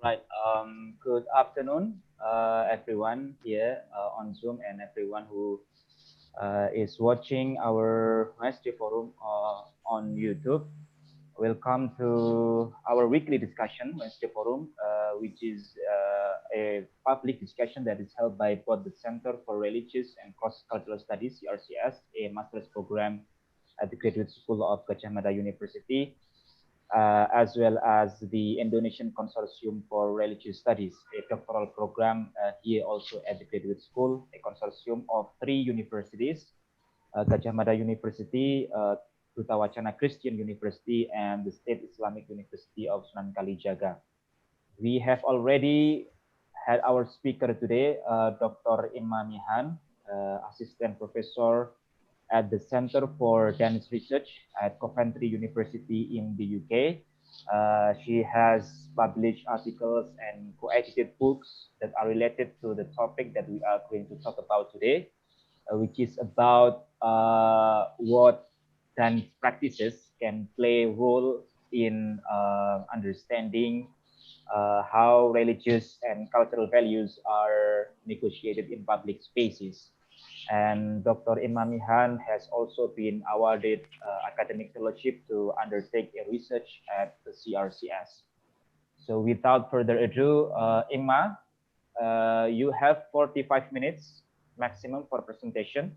Right. Good afternoon, everyone here on Zoom and everyone who is watching our Wednesday forum on YouTube. Welcome to our weekly discussion, Wednesday forum, which is a public discussion that is held by both the Center for Religious and Cross-Cultural Studies, CRCS, a master's program at the Graduate School of Gajah Mada University, as well as the Indonesian Consortium for Religious Studies, a doctoral program here also at the Graduate School, a consortium of 3 universities, Gajah Mada University, Duta Wacana Christian University, and the State Islamic University of Sunan Kalijaga. We have already had our speaker today, Dr. Imamihan, Assistant Professor at the Center for Danish Research at Coventry University in the UK. She has published articles and co-edited books that are related to the topic that we are going to talk about today, which is about what dance practices can play a role in understanding how religious and cultural values are negotiated in public spaces. And Dr. Imamihan has also been awarded academic fellowship to undertake a research at the CRCS. So without further ado, Imma, you have 45 minutes maximum for presentation.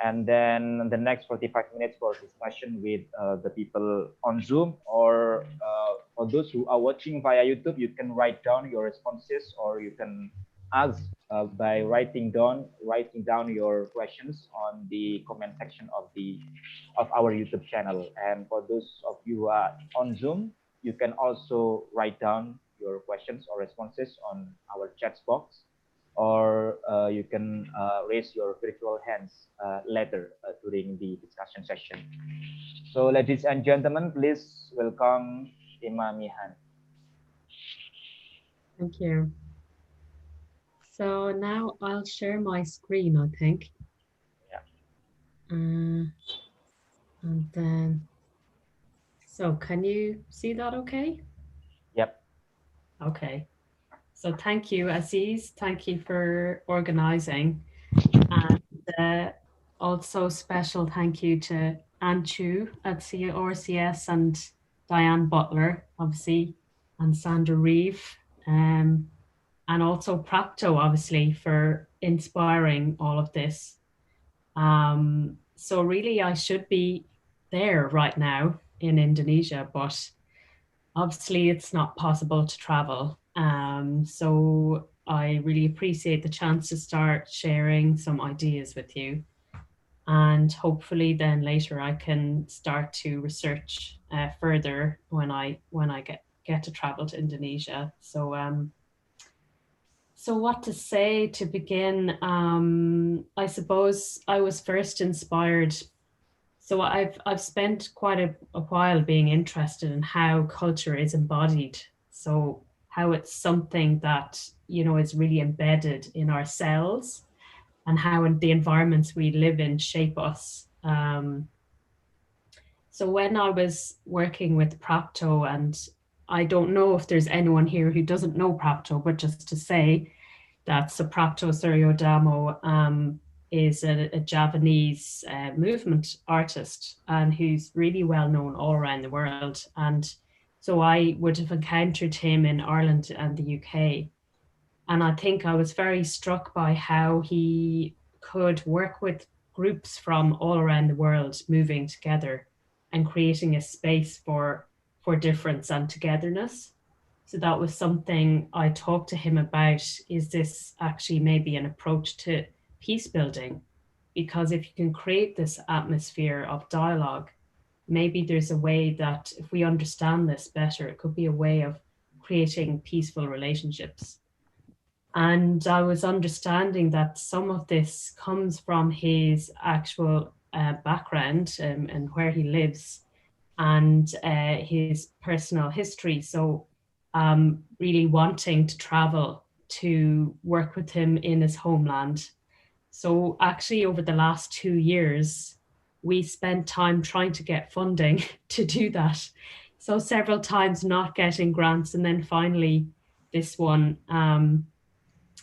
And then the next 45 minutes for discussion with the people on Zoom, or for those who are watching via YouTube, you can write down your responses, or you can ask by writing down your questions on the comment section of our YouTube channel. And for those of you who are on Zoom, you can also write down your questions or responses on our chat box, or you can raise your virtual hands later during the discussion session. So ladies and gentlemen, please welcome Imamihan. Thank you. So now I'll share my screen, I think. Yeah. And then, so can you see that okay? Yep. Okay. So thank you, Aziz. Thank you for organizing. And also special thank you to Anne Chu at CRCS and Diane Butler, obviously, and Sandra Reeve. And also Prapto, obviously, for inspiring all of this. So really, I should be there right now in Indonesia, but obviously it's not possible to travel. So I really appreciate the chance to start sharing some ideas with you. And hopefully then later I can start to research further when I get to travel to Indonesia. So what to say to begin? I suppose I was first inspired. So I've spent quite a while being interested in how culture is embodied. So how it's something that, you know, is really embedded in ourselves, and how the environments we live in shape us. So when I was working with Prapto, and I don't know if there's anyone here who doesn't know Prapto, but just to say that Suprapto Suryodarmo is a Javanese movement artist, and who's really well known all around the world. And so I would have encountered him in Ireland and the UK. And I think I was very struck by how he could work with groups from all around the world moving together and creating a space for difference and togetherness. So that was something I talked to him about. Is this actually maybe an approach to peace building? Because if you can create this atmosphere of dialogue, maybe there's a way that if we understand this better, it could be a way of creating peaceful relationships. And I was understanding that some of this comes from his actual background and where he lives, and his personal history. So really wanting to travel to work with him in his homeland. So actually over the last 2 years, we spent time trying to get funding to do that. So several times not getting grants, and then finally this one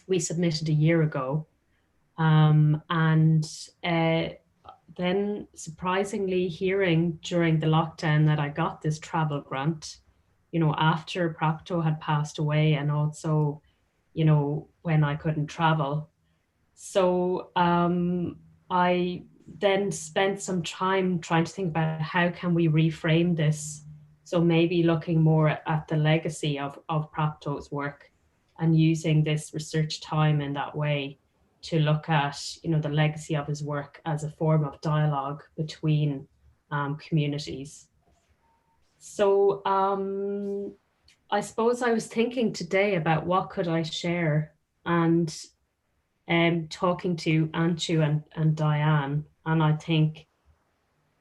we submitted a year ago. And then surprisingly hearing during the lockdown that I got this travel grant, you know, after Prapto had passed away, and also, you know, when I couldn't travel. So I then spent some time trying to think about how can we reframe this. So maybe looking more at the legacy of Prapto's work and using this research time in that way to look at, you know, the legacy of his work as a form of dialogue between communities. So I suppose I was thinking today about what could I share, and talking to Anshu and Diane, and I think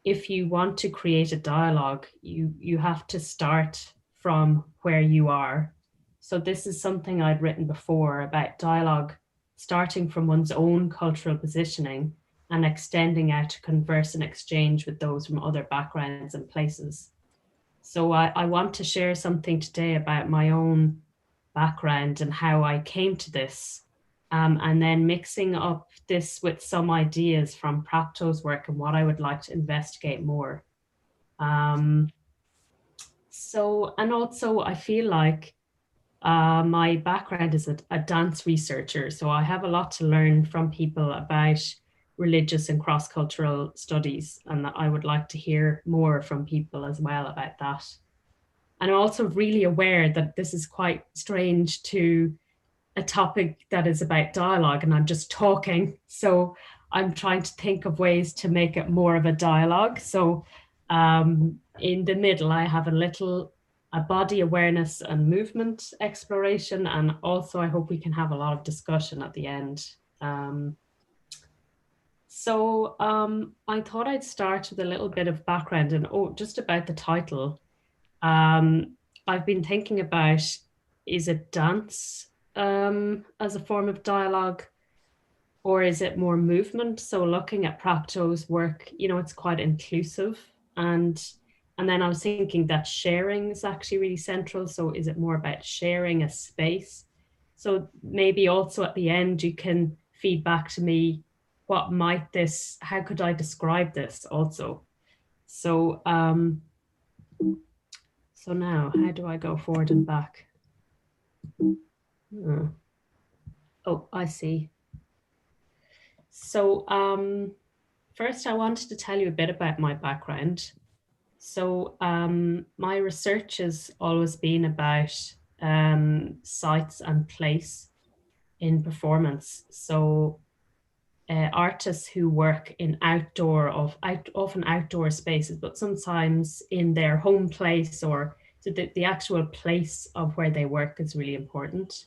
if you want to create a dialogue, you have to start from where you are. So this is something I'd written before about dialogue starting from one's own cultural positioning and extending out to converse and exchange with those from other backgrounds and places. So I want to share something today about my own background and how I came to this, and then mixing up this with some ideas from Prapto's work and what I would like to investigate more. And also I feel like my background is a dance researcher, so I have a lot to learn from people about religious and cross-cultural studies, and I would like to hear more from people as well about that. And I'm also really aware that this is quite strange to a topic that is about dialogue and I'm just talking. So I'm trying to think of ways to make it more of a dialogue. So in the middle, I have a body awareness and movement exploration. And also I hope we can have a lot of discussion at the end. I thought I'd start with a little bit of background and just about the title. I've been thinking about, is it dance as a form of dialogue, or is it more movement? So looking at Prapto's work, you know, it's quite inclusive, and then I was thinking that sharing is actually really central. So is it more about sharing a space? So maybe also at the end you can feed back to me, how could I describe this also? So so now, how do I go forward and back? Oh, I see. So first I wanted to tell you a bit about my background. So my research has always been about sites and place in performance. So artists who work in often outdoor spaces, but sometimes in their home place, or so the actual place of where they work is really important.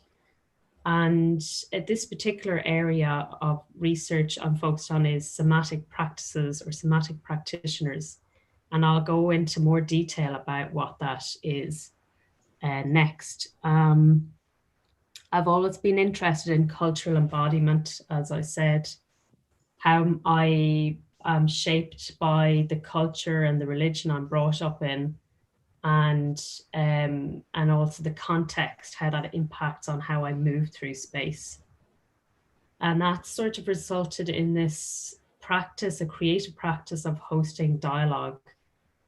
And this particular area of research I'm focused on is somatic practices or somatic practitioners. And I'll go into more detail about what that is next. I've always been interested in cultural embodiment, as I said, how I am shaped by the culture and the religion I'm brought up in, and also the context, how that impacts on how I move through space. And that sort of resulted in this practice, a creative practice of hosting dialogue.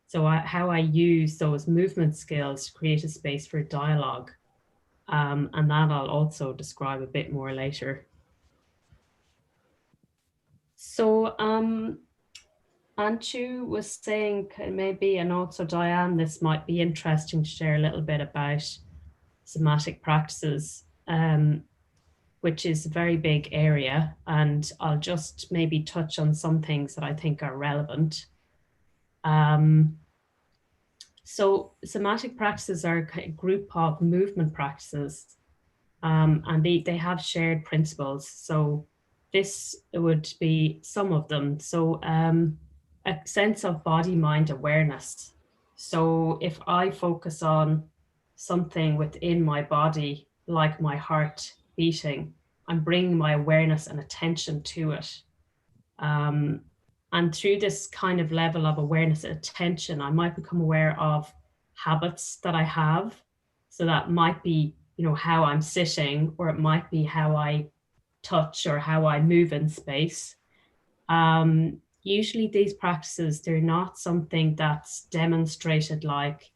So how I use those movement skills to create a space for dialogue. And that I'll also describe a bit more later. So Anshu was saying maybe, and also Diane, this might be interesting to share a little bit about somatic practices, which is a very big area. And I'll just maybe touch on some things that I think are relevant. So somatic practices are a group of movement practices, and they have shared principles. So this would be some of them. So a sense of body-mind awareness. So if I focus on something within my body, like my heart beating, I'm bringing my awareness and attention to it. And through this kind of level of awareness and attention, I might become aware of habits that I have. So that might be how I'm sitting, or it might be how I touch or how I move in space. Usually these practices, they're not something that's demonstrated like,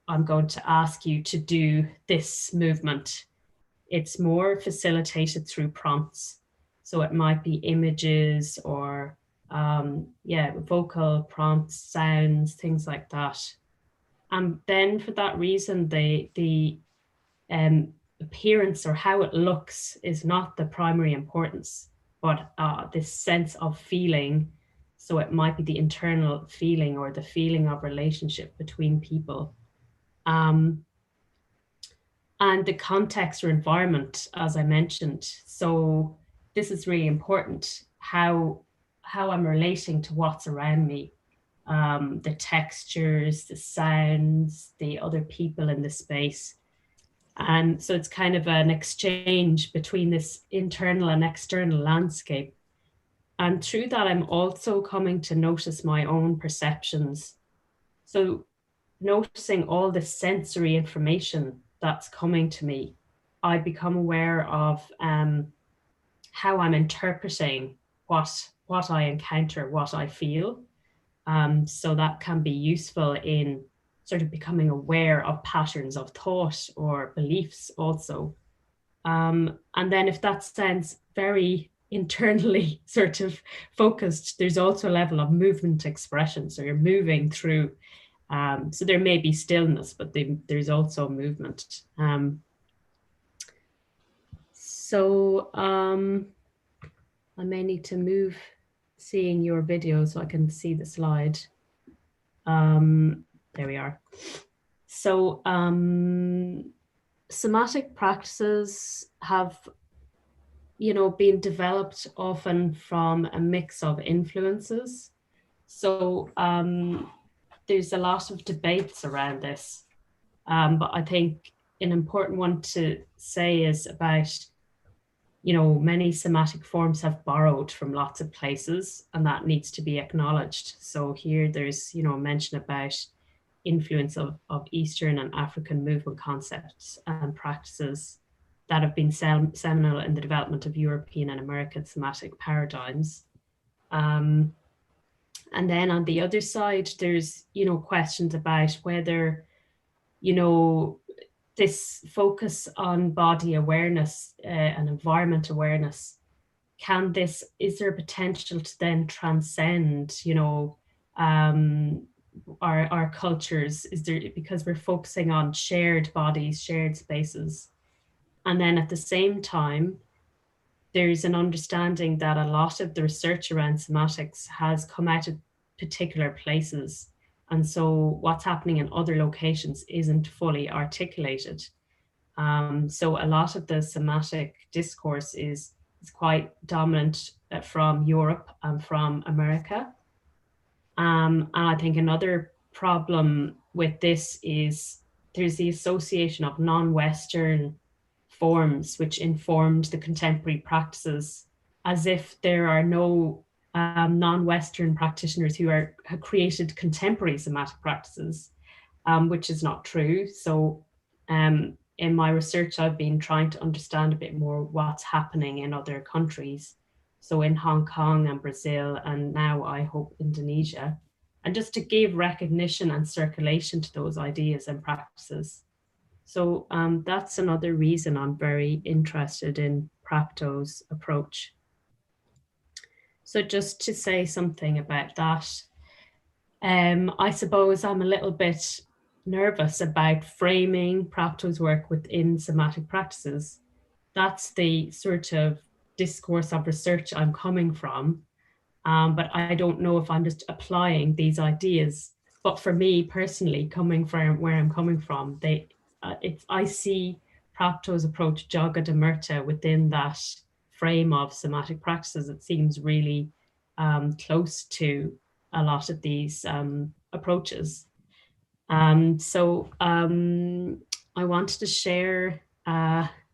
I'm going to ask you to do this movement. It's more facilitated through prompts. So it might be images or vocal prompts, sounds, things like that. And then for that reason, the appearance or how it looks is not the primary importance, but this sense of feeling. So it might be the internal feeling or the feeling of relationship between people. And the context or environment, as I mentioned. So this is really important, how I'm relating to what's around me, the textures, the sounds, the other people in the space. And so it's kind of an exchange between this internal and external landscape. And through that, I'm also coming to notice my own perceptions. So noticing all the sensory information that's coming to me, I become aware of how I'm interpreting what I encounter, what I feel. So that can be useful in sort of becoming aware of patterns of thought or beliefs also. And then if that sounds very internally sort of focused, there's also a level of movement expression. So you're moving through. So there may be stillness, but there's also movement. I may need to move seeing your video so I can see the slide. There we are. So somatic practices have, been developed often from a mix of influences. So there's a lot of debates around this. But I think an important one to say is about, many somatic forms have borrowed from lots of places, and that needs to be acknowledged. So here there's, mention about influence of Eastern and African movement concepts and practices that have been seminal in the development of European and American somatic paradigms. And then on the other side, there's, questions about whether, this focus on body awareness and environment awareness, is there potential to then transcend, our cultures? Is there, because we're focusing on shared bodies, shared spaces. And then at the same time, there's an understanding that a lot of the research around somatics has come out of particular places. And so what's happening in other locations isn't fully articulated. So a lot of the somatic discourse is quite dominant from Europe and from America. And I think another problem with this is there's the association of non-Western forms which informed the contemporary practices, as if there are no non-Western practitioners who have created contemporary somatic practices, which is not true. So in my research, I've been trying to understand a bit more what's happening in other countries. So in Hong Kong and Brazil, and now I hope Indonesia, and just to give recognition and circulation to those ideas and practices. So that's another reason I'm very interested in Prapto's approach. So just to say something about that, I suppose I'm a little bit nervous about framing Prapto's work within somatic practices. That's the sort of discourse of research I'm coming from. But I don't know if I'm just applying these ideas. But for me personally, coming from where I'm coming from, I see Prapto's approach, Jaga Amerta, within that frame of somatic practices. It seems really close to a lot of these approaches. So I wanted to share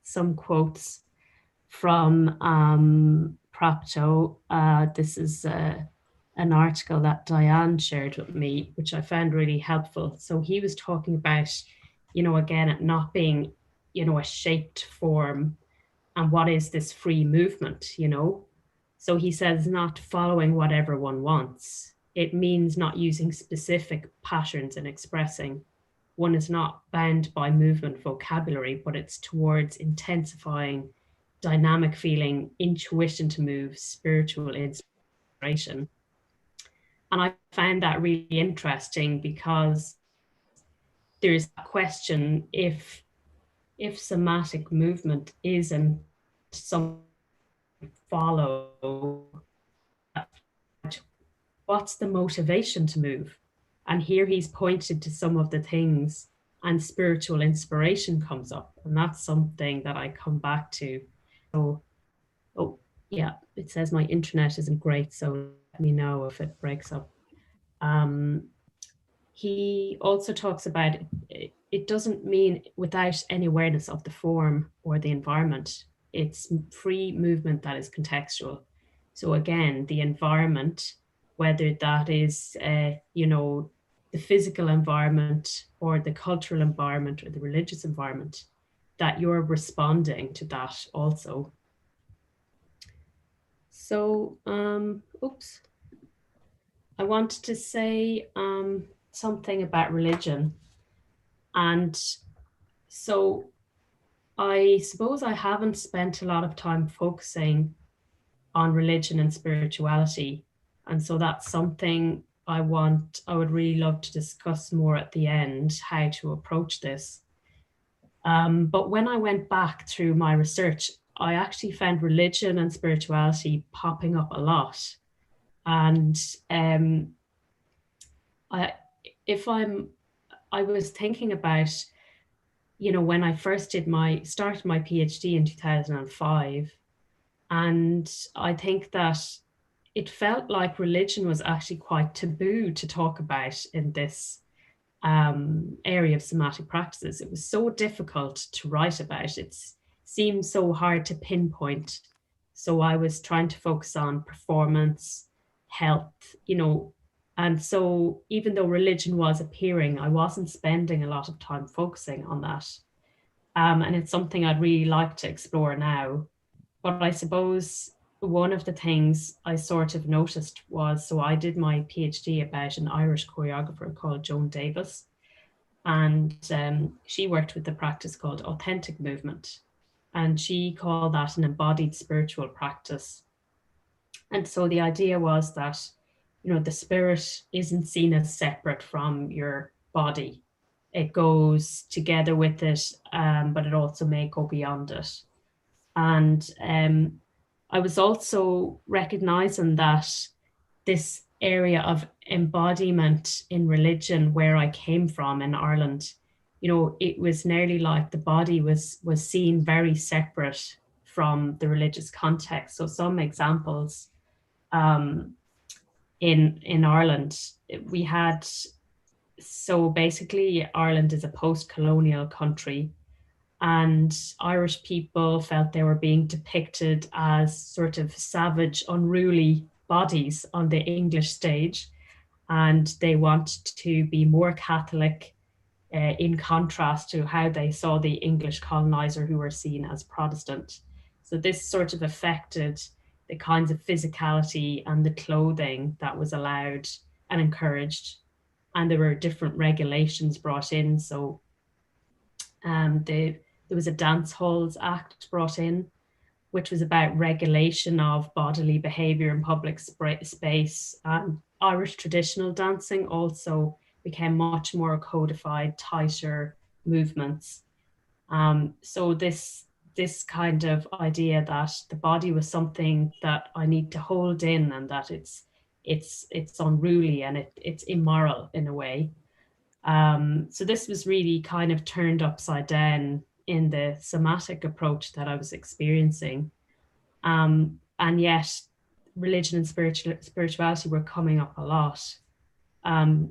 some quotes from Prapto. This is an article that Diane shared with me, which I found really helpful. So he was talking about, again, it not being, a shaped form, and what is this free movement. So he says not following what everyone wants. It means not using specific patterns in expressing. One is not bound by movement vocabulary, but it's towards intensifying dynamic feeling, intuition to move, spiritual inspiration. And I found that really interesting because there's a question if somatic movement isn't something follow, what's the motivation to move? And here he's pointed to some of the things, and spiritual inspiration comes up. And that's something that I come back to. So, oh, yeah, it says my internet isn't great, so let me know if it breaks up. He also talks about it doesn't mean without any awareness of the form or the environment. It's free movement that is contextual. So again, the environment, whether that is, the physical environment or the cultural environment or the religious environment, that you're responding to that also. So, oops. I wanted to say something about religion. And so I suppose I haven't spent a lot of time focusing on religion and spirituality. And so that's something I would really love to discuss more at the end, how to approach this. But when I went back through my research, I actually found religion and spirituality popping up a lot. And I was thinking about, when I first started my PhD in 2005, and I think that it felt like religion was actually quite taboo to talk about in this area of somatic practices. It was so difficult to write about. It seemed so hard to pinpoint. So I was trying to focus on performance, health, and so even though religion was appearing, I wasn't spending a lot of time focusing on that. And it's something I'd really like to explore now. But I suppose one of the things I sort of noticed was, so I did my PhD about an Irish choreographer called Joan Davis, and she worked with the practice called authentic movement, and she called that an embodied spiritual practice. And so the idea was that, the spirit isn't seen as separate from your body. It goes together with it, but it also may go beyond it. And I was also recognizing that this area of embodiment in religion, where I came from in Ireland, it was nearly like the body was seen very separate from the religious context. So some examples, in Ireland, we had, so basically Ireland is a post-colonial country, and Irish people felt they were being depicted as sort of savage, unruly bodies on the English stage, and they wanted to be more Catholic, in contrast to how they saw the English colonizer, who were seen as Protestant. So this sort of affected the kinds of physicality and the clothing that was allowed and encouraged. And there were different regulations brought in. So there was a Dance Halls Act brought in, which was about regulation of bodily behaviour in public space. And Irish traditional dancing also became much more codified, tighter movements. So this kind of idea that the body was something that I need to hold in, and that it's unruly and it's immoral in a way. So this was really kind of turned upside down in the somatic approach that I was experiencing. And yet religion and spirituality were coming up a lot.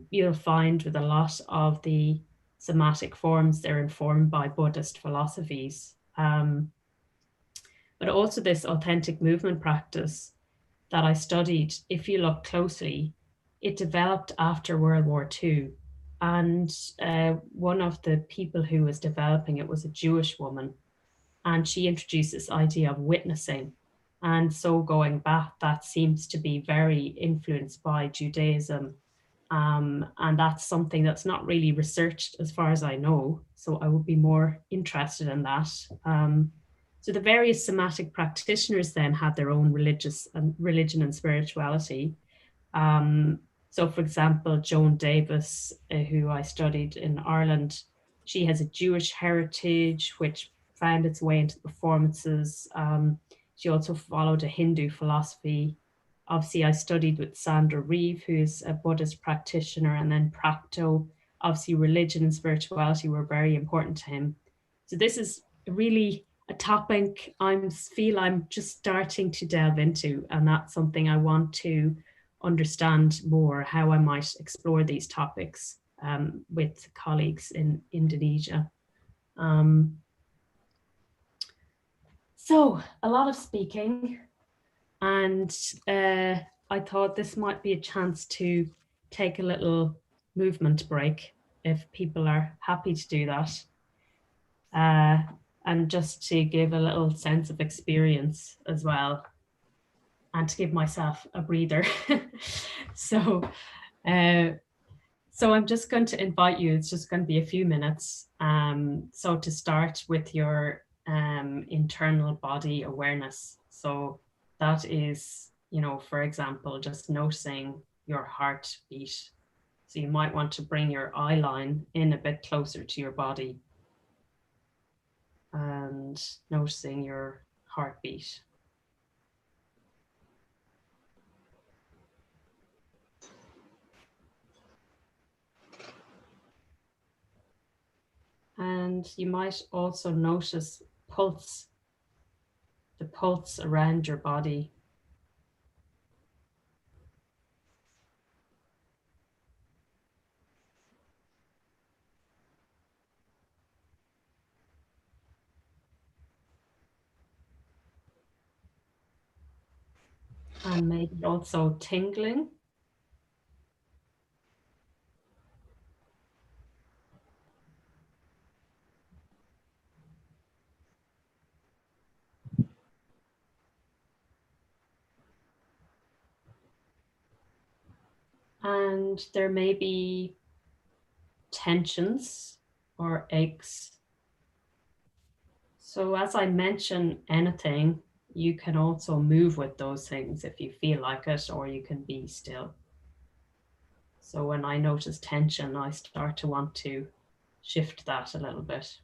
You'll find with a lot of the somatic forms, they're informed by Buddhist philosophies. But also this authentic movement practice that I studied, if you look closely, it developed after World War II. And one of the people who was developing it was a Jewish woman, and she introduced this idea of witnessing. And so going back, that seems to be very influenced by Judaism. And that's something that's not really researched as far as I know. So I would be more interested in that. So the various somatic practitioners then had their own religion and spirituality. So for example, Joan Davis, who I studied in Ireland, she has a Jewish heritage, which found its way into performances. She also followed a Hindu philosophy. Obviously, I studied with Sandra Reeve, who's a Buddhist practitioner, and then Prapto. Obviously, religion and spirituality were very important to him. So this is really a topic I feel I'm just starting to delve into, and that's something I want to understand more, how I might explore these topics with colleagues in Indonesia. So a lot of speaking, and I thought this might be a chance to take a little movement break if people are happy to do that. And just to give a little sense of experience as well, and to give myself a breather. So I'm just going to invite you, it's just going to be a few minutes. So to start with your internal body awareness. So that is, for example, just noticing your heartbeat. So you might want to bring your eye line in a bit closer to your body and noticing your heartbeat. And you might also notice pulse, the pulse around your body. And maybe also tingling. And there may be tensions or aches. So as I mention anything, you can also move with those things if you feel like it, or you can be still. So when I notice tension, I start to want to shift that a little bit.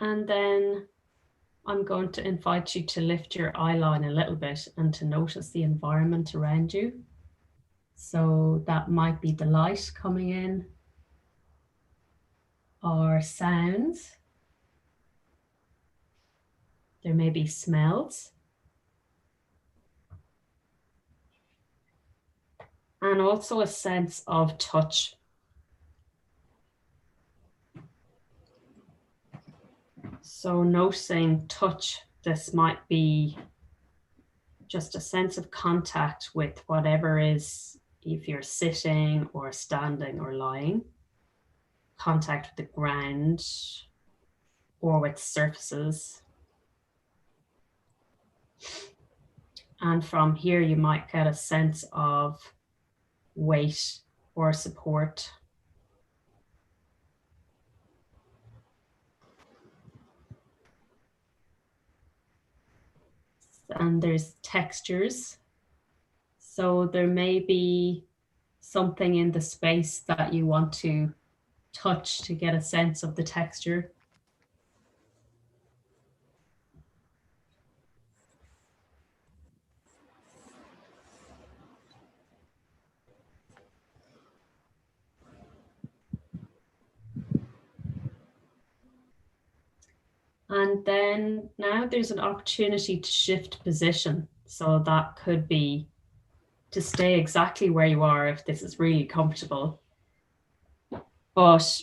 And then I'm going to invite you to lift your eye line a little bit and to notice the environment around you. So that might be the light coming in, or sounds. There may be smells. And also a sense of touch. So noticing touch, this might be just a sense of contact with whatever is, if you're sitting or standing or lying, contact with the ground or with surfaces. And from here, you might get a sense of weight or support. And there's textures. So there may be something in the space that you want to touch to get a sense of the texture. And then now there's an opportunity to shift position. So that could be to stay exactly where you are if this is really comfortable. But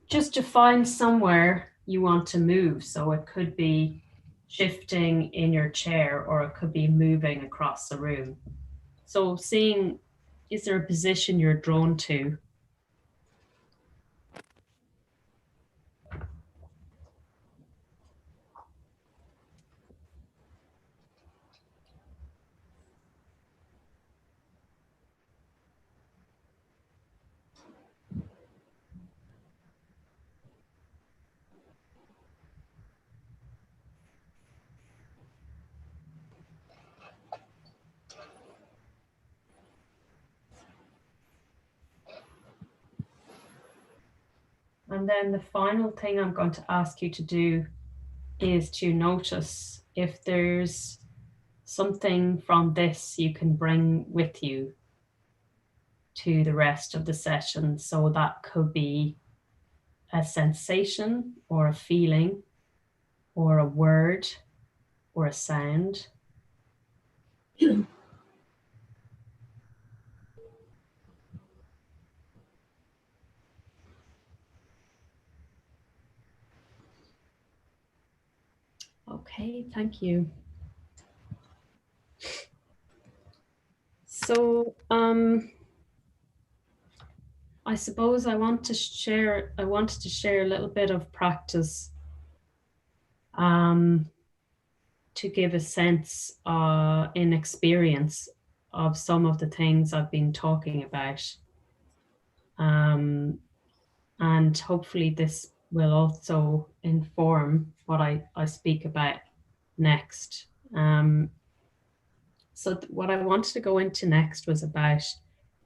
just to find somewhere you want to move. So it could be shifting in your chair, or it could be moving across the room. So seeing, is there a position you're drawn to? And then the final thing I'm going to ask you to do is to notice if there's something from this you can bring with you to the rest of the session. So that could be a sensation or a feeling or a word or a sound. Okay, thank you. So I suppose I wanted to share a little bit of practice to give a sense in experience of some of the things I've been talking about. And hopefully this will also inform what I speak about next. So what I wanted to go into next was about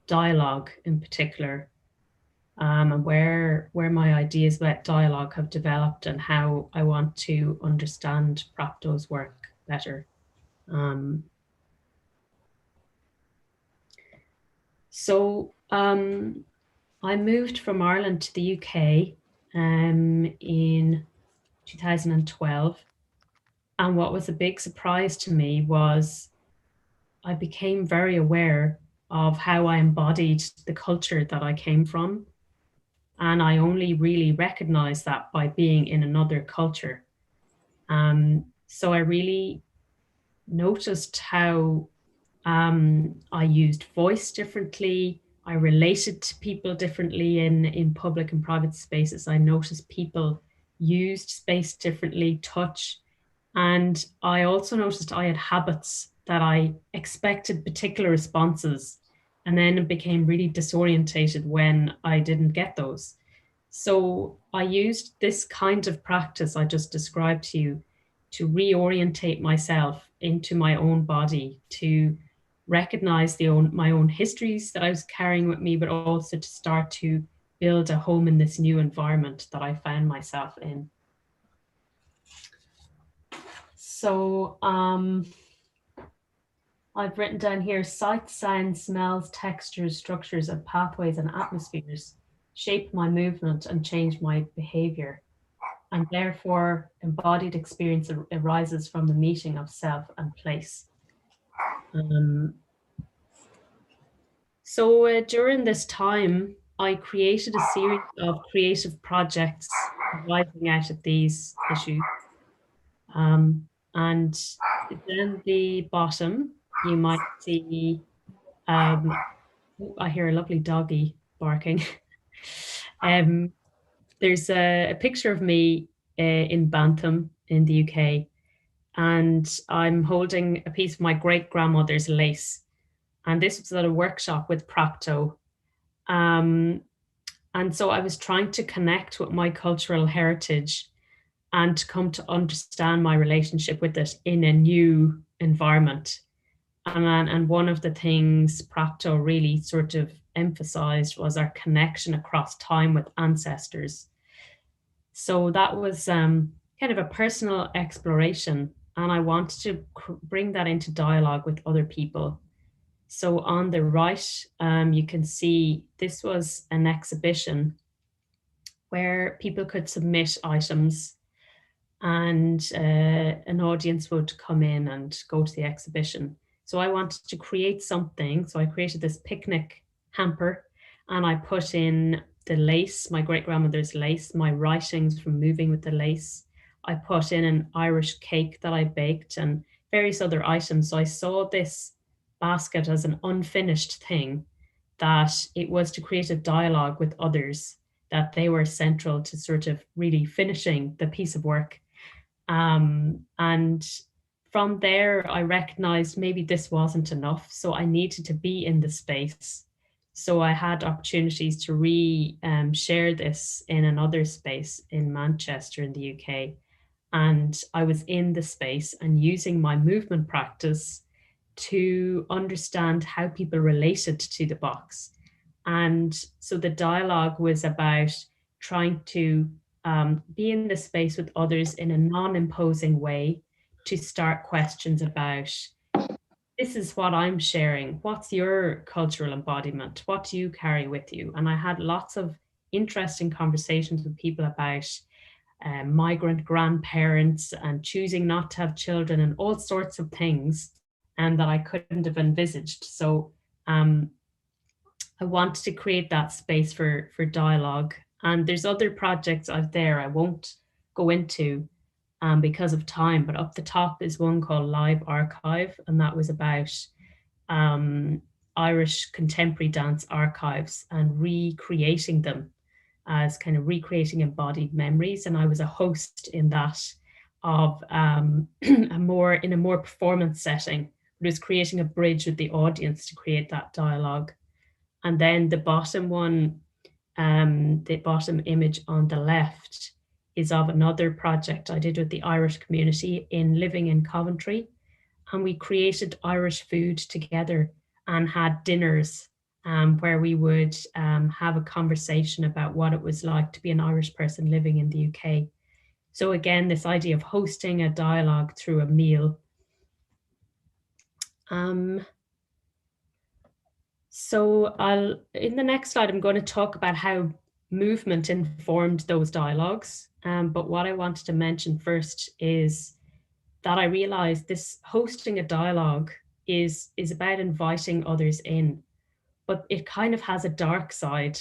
dialogue in particular, and where my ideas about dialogue have developed and how I want to understand Prapto's work better. So I moved from Ireland to the UK in 2012. And what was a big surprise to me was I became very aware of how I embodied the culture that I came from. And I only really recognized that by being in another culture. So I really noticed how I used voice differently. I related to people differently in public and private spaces. I noticed people used space differently, touch. And I also noticed I had habits that I expected particular responses, and then it became really disorientated when I didn't get those. So I used this kind of practice I just described to you to reorientate myself into my own body, to recognize my own histories that I was carrying with me, but also to start to build a home in this new environment that I found myself in. So I've written down here: sights, sounds, smells, textures, structures, and pathways and atmospheres shape my movement and change my behavior. And therefore, embodied experience arises from the meeting of self and place. So during this time, I created a series of creative projects arising out of these issues. And down the bottom, you might see, I hear a lovely doggy barking. There's a picture of me in Bantam in the UK, and I'm holding a piece of my great grandmother's lace. And this was at a workshop with Prapto. And so I was trying to connect with my cultural heritage and to come to understand my relationship with it in a new environment. And one of the things Prapto really sort of emphasized was our connection across time with ancestors. So that was kind of a personal exploration, and I wanted to bring that into dialogue with other people. So on the right, you can see this was an exhibition where people could submit items, and an audience would come in and go to the exhibition. So I wanted to create something. So I created this picnic hamper, and I put in lace, my great-grandmother's lace, my writings from moving with the lace. I put in an Irish cake that I baked and various other items. So I saw this basket as an unfinished thing, that it was to create a dialogue with others, that they were central to sort of really finishing the piece of work. And from there, I recognized maybe this wasn't enough. So I needed to be in the space. So I had opportunities to share this in another space in Manchester in the UK. And I was in the space and using my movement practice to understand how people related to the box. And so the dialogue was about trying to be in the space with others in a non-imposing way, to start questions about, this is what I'm sharing. What's your cultural embodiment? What do you carry with you? And I had lots of interesting conversations with people about migrant grandparents and choosing not to have children and all sorts of things, and that I couldn't have envisaged. So I wanted to create that space for dialogue. And there's other projects out there I won't go into because of time, but up the top is one called Live Archive, and that was about Irish contemporary dance archives and recreating them as kind of recreating embodied memories. And I was a host in that of a more performance setting. It was creating a bridge with the audience to create that dialogue. And then the bottom image on the left is of another project I did with the Irish community in living in Coventry. And we created Irish food together and had dinners where we would have a conversation about what it was like to be an Irish person living in the UK. So again, this idea of hosting a dialogue through a meal. So in the next slide, I'm going to talk about how movement informed those dialogues. But what I wanted to mention first is that I realized this hosting a dialogue is about inviting others in, but it kind of has a dark side.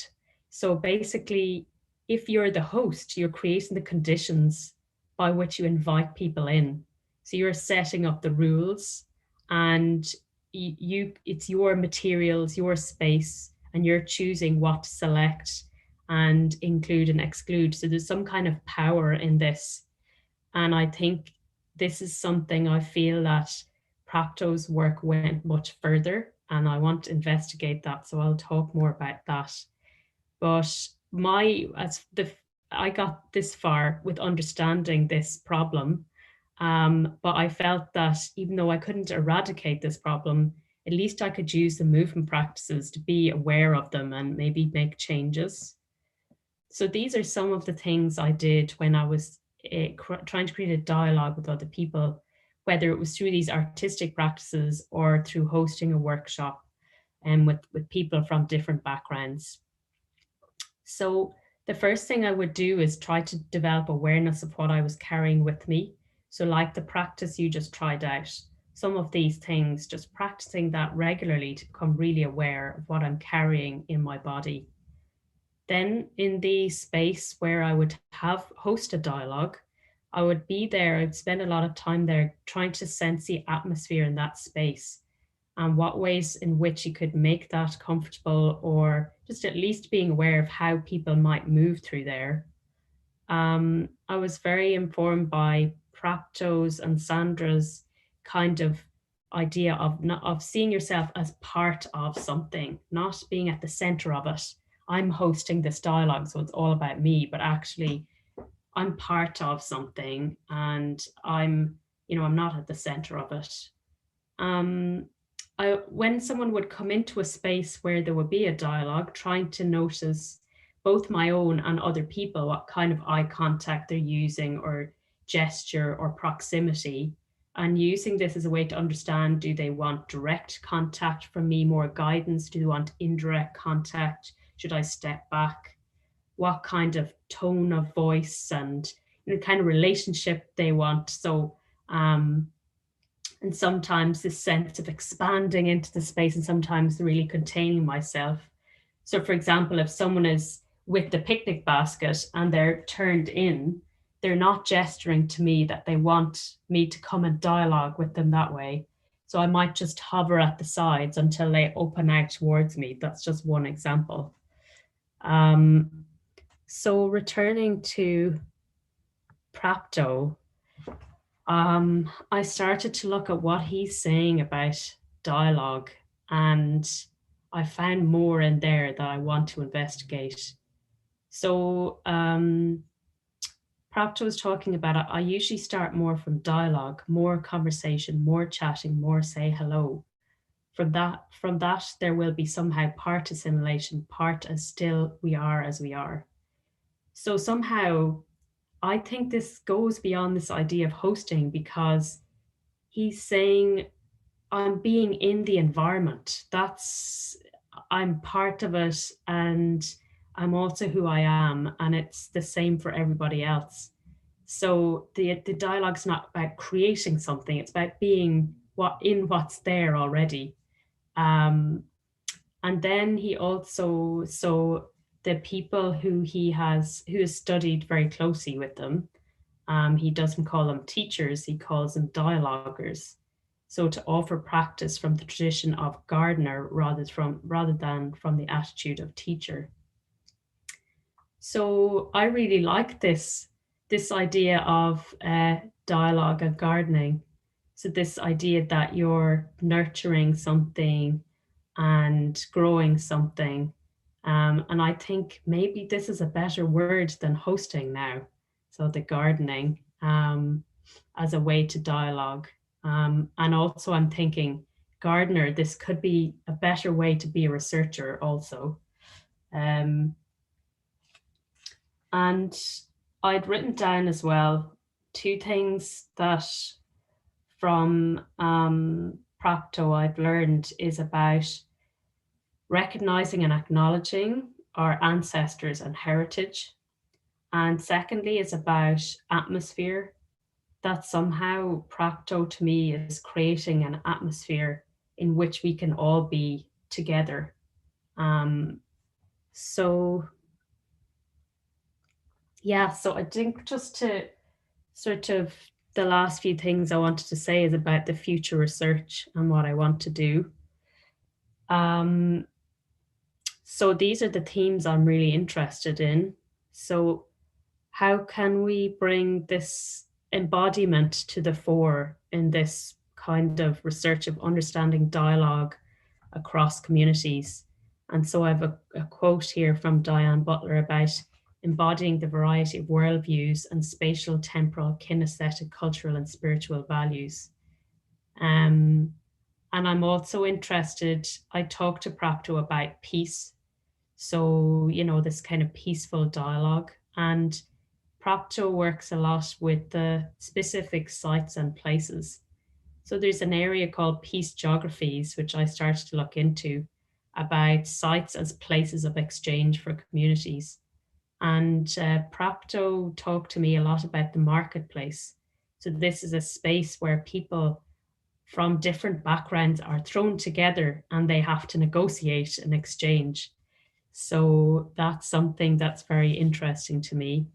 So basically, if you're the host, you're creating the conditions by which you invite people in. So you're setting up the rules, and it's your materials, your space, and you're choosing what to select and include and exclude. So there's some kind of power in this. And I think this is something I feel that Prapto's work went much further, and I want to investigate that. So I'll talk more about that. But I got this far with understanding this problem, but I felt that even though I couldn't eradicate this problem, at least I could use the movement practices to be aware of them and maybe make changes. So these are some of the things I did when I was trying to create a dialogue with other people, whether it was through these artistic practices or through hosting a workshop and with people from different backgrounds. So the first thing I would do is try to develop awareness of what I was carrying with me. So like the practice you just tried out, some of these things, just practicing that regularly to become really aware of what I'm carrying in my body. Then in the space where I would host a dialogue, I would be there, I'd spend a lot of time there trying to sense the atmosphere in that space and what ways in which you could make that comfortable, or just at least being aware of how people might move through there. I was very informed by Prapto's and Sandra's kind of idea of seeing yourself as part of something, not being at the center of it. I'm hosting this dialogue, so it's all about me, but actually I'm part of something, and I'm not at the center of it. When someone would come into a space where there would be a dialogue, trying to notice both my own and other people, what kind of eye contact they're using, or gesture or proximity, and using this as a way to understand, do they want direct contact from me, more guidance? Do they want indirect contact? Should I step back? What kind of tone of voice and the kind of relationship they want? So and sometimes this sense of expanding into the space, and sometimes really containing myself. So for example, if someone is with the picnic basket and they're turned in, they're not gesturing to me that they want me to come and dialogue with them that way. So I might just hover at the sides until they open out towards me. That's just one example. So returning to Prapto, I started to look at what he's saying about dialogue, and I found more in there that I want to investigate. So Prapto was talking about it. I usually start more from dialogue, more conversation, more chatting, more say hello. From that, there will be somehow part assimilation, part as still we are as we are. So somehow I think this goes beyond this idea of hosting, because he's saying I'm being in the environment. I'm part of it, and I'm also who I am, and it's the same for everybody else. So the dialogue's not about creating something, it's about being what's there already. And then he also, so the people who has studied very closely with them, he doesn't call them teachers, he calls them dialoguers. So to offer practice from the tradition of gardener rather than from the attitude of teacher. So I really like this idea of dialogue and gardening. So this idea that you're nurturing something and growing something. And I think maybe this is a better word than hosting now. So the gardening as a way to dialogue. And also I'm thinking gardener, this could be a better way to be a researcher also. And I'd written down as well 2 things that from Prapto I've learned is about recognizing and acknowledging our ancestors and heritage. And secondly is about atmosphere, that somehow Prapto to me is creating an atmosphere in which we can all be together. So I think just to sort of the last few things I wanted to say is about the future research and what I want to do. So these are the themes I'm really interested in. So how can we bring this embodiment to the fore in this kind of research of understanding dialogue across communities? And so I have a quote here from Diane Butler about embodying the variety of worldviews and spatial, temporal, kinesthetic, cultural, and spiritual values. And I'm also interested, I talked to Prapto about peace. So, this kind of peaceful dialogue. And Prapto works a lot with the specific sites and places. So there's an area called Peace Geographies, which I started to look into, about sites as places of exchange for communities. And Prapto talked to me a lot about the marketplace. So this is a space where people from different backgrounds are thrown together and they have to negotiate and exchange. So that's something that's very interesting to me.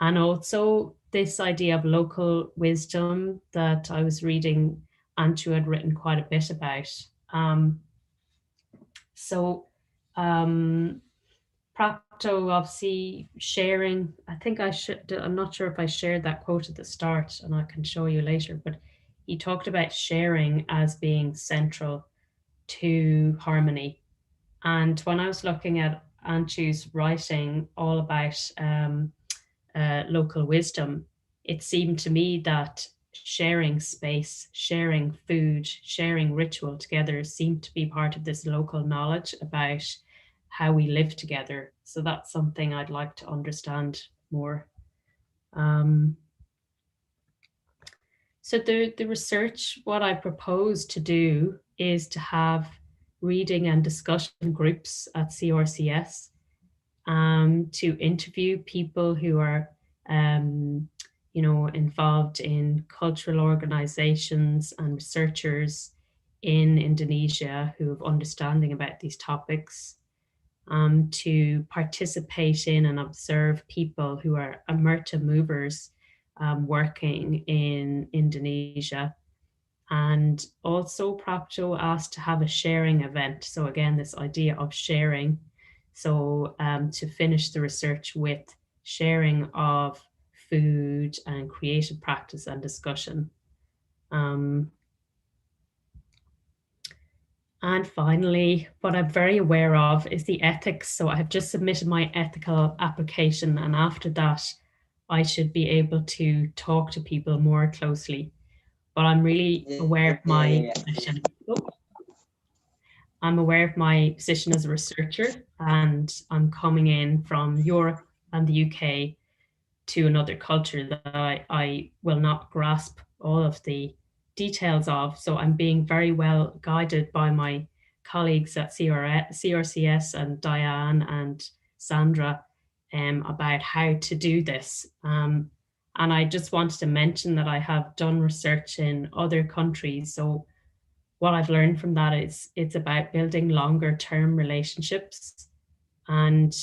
And also this idea of local wisdom that I was reading, Antu had written quite a bit about. Prapto obviously sharing, I think I'm not sure if I shared that quote at the start and I can show you later, but he talked about sharing as being central to harmony. And when I was looking at Antu's writing all about local wisdom, it seemed to me that sharing space, sharing food, sharing ritual together seemed to be part of this local knowledge about how we live together. So that's something I'd like to understand more. So the research, what I propose to do is to have reading and discussion groups at CRCS, to interview people who are involved in cultural organizations and researchers in Indonesia who have understanding about these topics. to participate in and observe people who are Amerta movers working in Indonesia. And also Prapto asked to have a sharing event. So again, this idea of sharing. So to finish the research with sharing of food and creative practice and discussion. And finally, what I'm very aware of is the ethics. So I have just submitted my ethical application, and after that, I should be able to talk to people more closely. But I'm really aware of my position. I'm aware of my position as a researcher, and I'm coming in from Europe and the UK to another culture that I will not grasp all of the details of. So I'm being very well guided by my colleagues at CRCS and Diane and Sandra about how to do this. And I just wanted to mention that I have done research in other countries. So what I've learned from that is it's about building longer term relationships and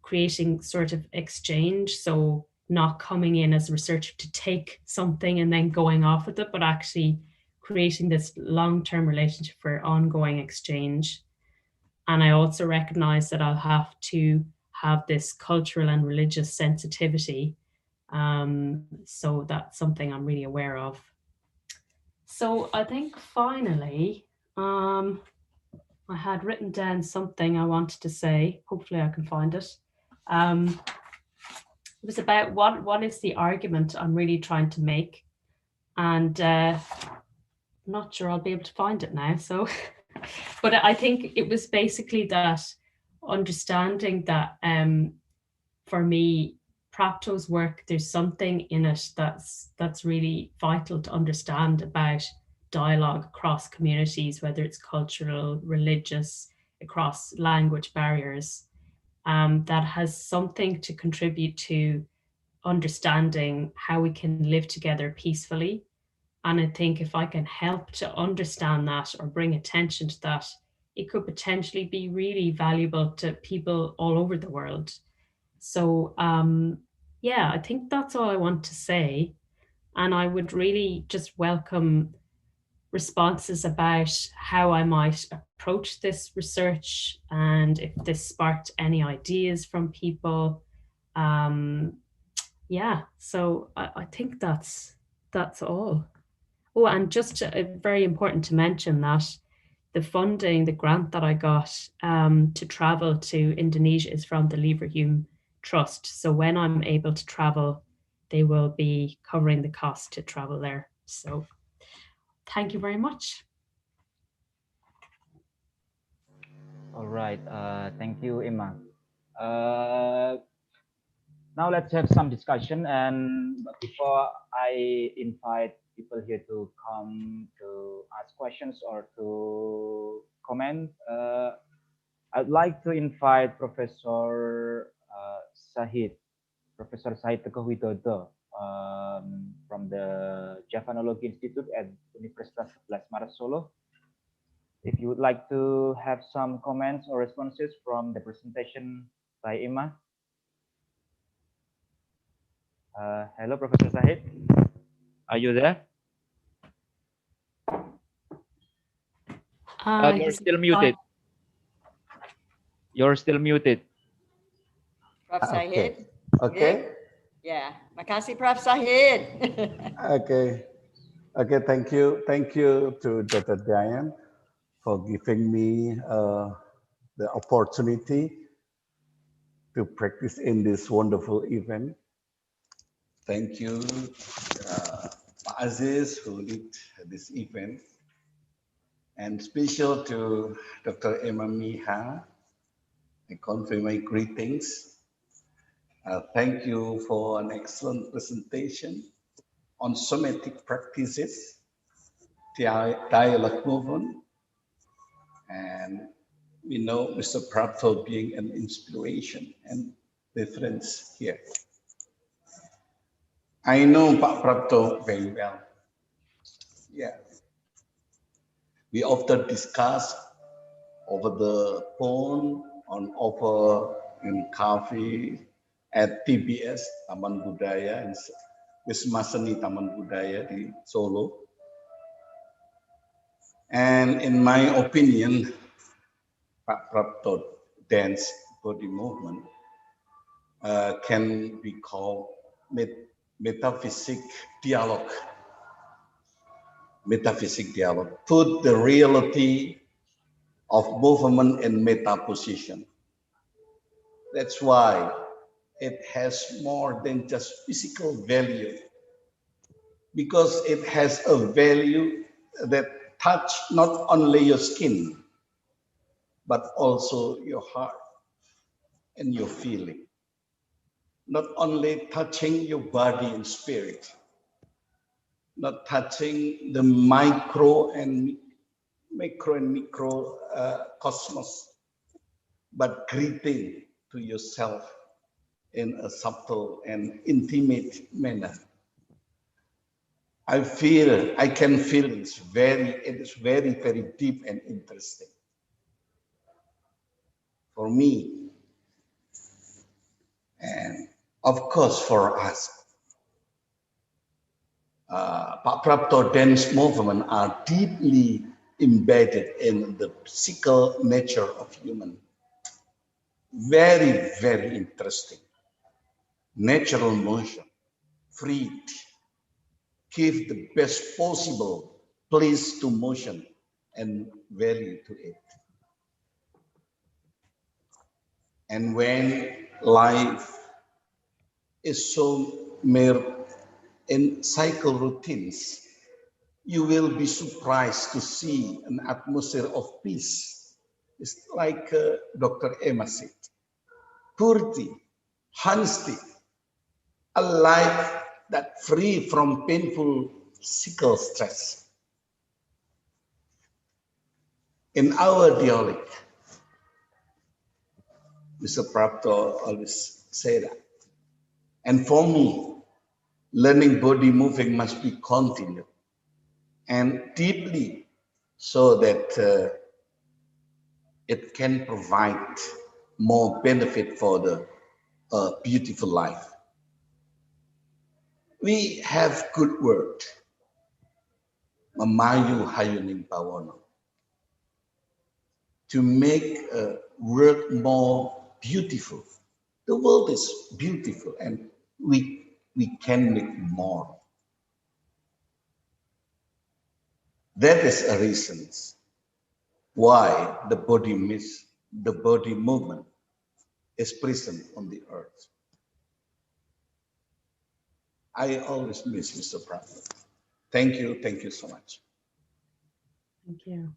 creating sort of exchange. So not coming in as a researcher to take something and then going off with it, but actually creating this long-term relationship for ongoing exchange. And I also recognize that I'll have to have this cultural and religious sensitivity. So that's something I'm really aware of. So I think finally, I had written down something I wanted to say. Hopefully I can find it. It was about what is the argument I'm really trying to make. And I'm not sure I'll be able to find it now. So, but I think it was basically that understanding that for me, Prapto's work, there's something in it that's really vital to understand about dialogue across communities, whether it's cultural, religious, across language barriers, that has something to contribute to understanding how we can live together peacefully. And I think if I can help to understand that or bring attention to that, it could potentially be really valuable to people all over the world. So yeah, I think that's all I want to say. And I would really just welcome responses about how I might approach this research and if this sparked any ideas from people. Yeah, so I think that's all. Oh, and just very important to mention that the funding, the grant that I got to travel to Indonesia is from the Leverhulme Trust. So when I'm able to travel, they will be covering the cost to travel there. So thank you very much. All right. Thank you, Emma. Now let's have some discussion. And before I invite people here to come to ask questions or to comment, I'd like to invite Professor Sahid, Professor Sahid Teguh Widodo from the Javanology Institute at Universitas 11 Maret Solo. If you would like to have some comments or responses from the presentation by Emma. Hello, Professor Sahid. Are you there? You're still muted. You're still muted. Prof. Sahid. Okay. Yeah. Makasih, Prof. Sahid. Okay. Okay. Thank you. Thank you to Dr. Diane for giving me the opportunity to practice in this wonderful event. Thank you, Pak Aziz, who lead this event. And special to Dr. Emma Miha, I convey my greetings. Thank you for an excellent presentation on somatic practices, dialogue movement, and we know Mr. Prapto being an inspiration and reference here. I know Pak Prapto very well. Yeah. We often discuss over the phone on offer in cafe at TBS Taman Budaya and Wisma Seni Taman Budaya di Solo. And in my opinion, Pak Prapto dance body movement can be called metaphysic dialogue. Metaphysic dialogue. Put the reality of movement in meta position. That's why it has more than just physical value, because it has a value that touch not only your skin, but also your heart and your feeling. Not only touching your body and spirit, not touching the micro and micro cosmos, but greeting to yourself in a subtle and intimate manner. I can feel it is very, very deep and interesting. For me, and of course for us, Pak Prapto dance movement are deeply embedded in the physical nature of human. Very, very interesting. Natural motion, freed, give the best possible place to motion and value to it. And when life is so mere in cycle routines, you will be surprised to see an atmosphere of peace. It's like Dr. Emma said, purity, honesty, a life that free from painful physical stress. In our dialect, Mr. Prapto always say that. And for me, learning body moving must be continued and deeply, so that it can provide more benefit for the beautiful life. We have good word, Mamayu Hayuning Pawono, to make world more beautiful. The world is beautiful and we can make more. That is a reason why the body movement is present on the earth. I always miss Mr. Prapto. Thank you so much. Thank you.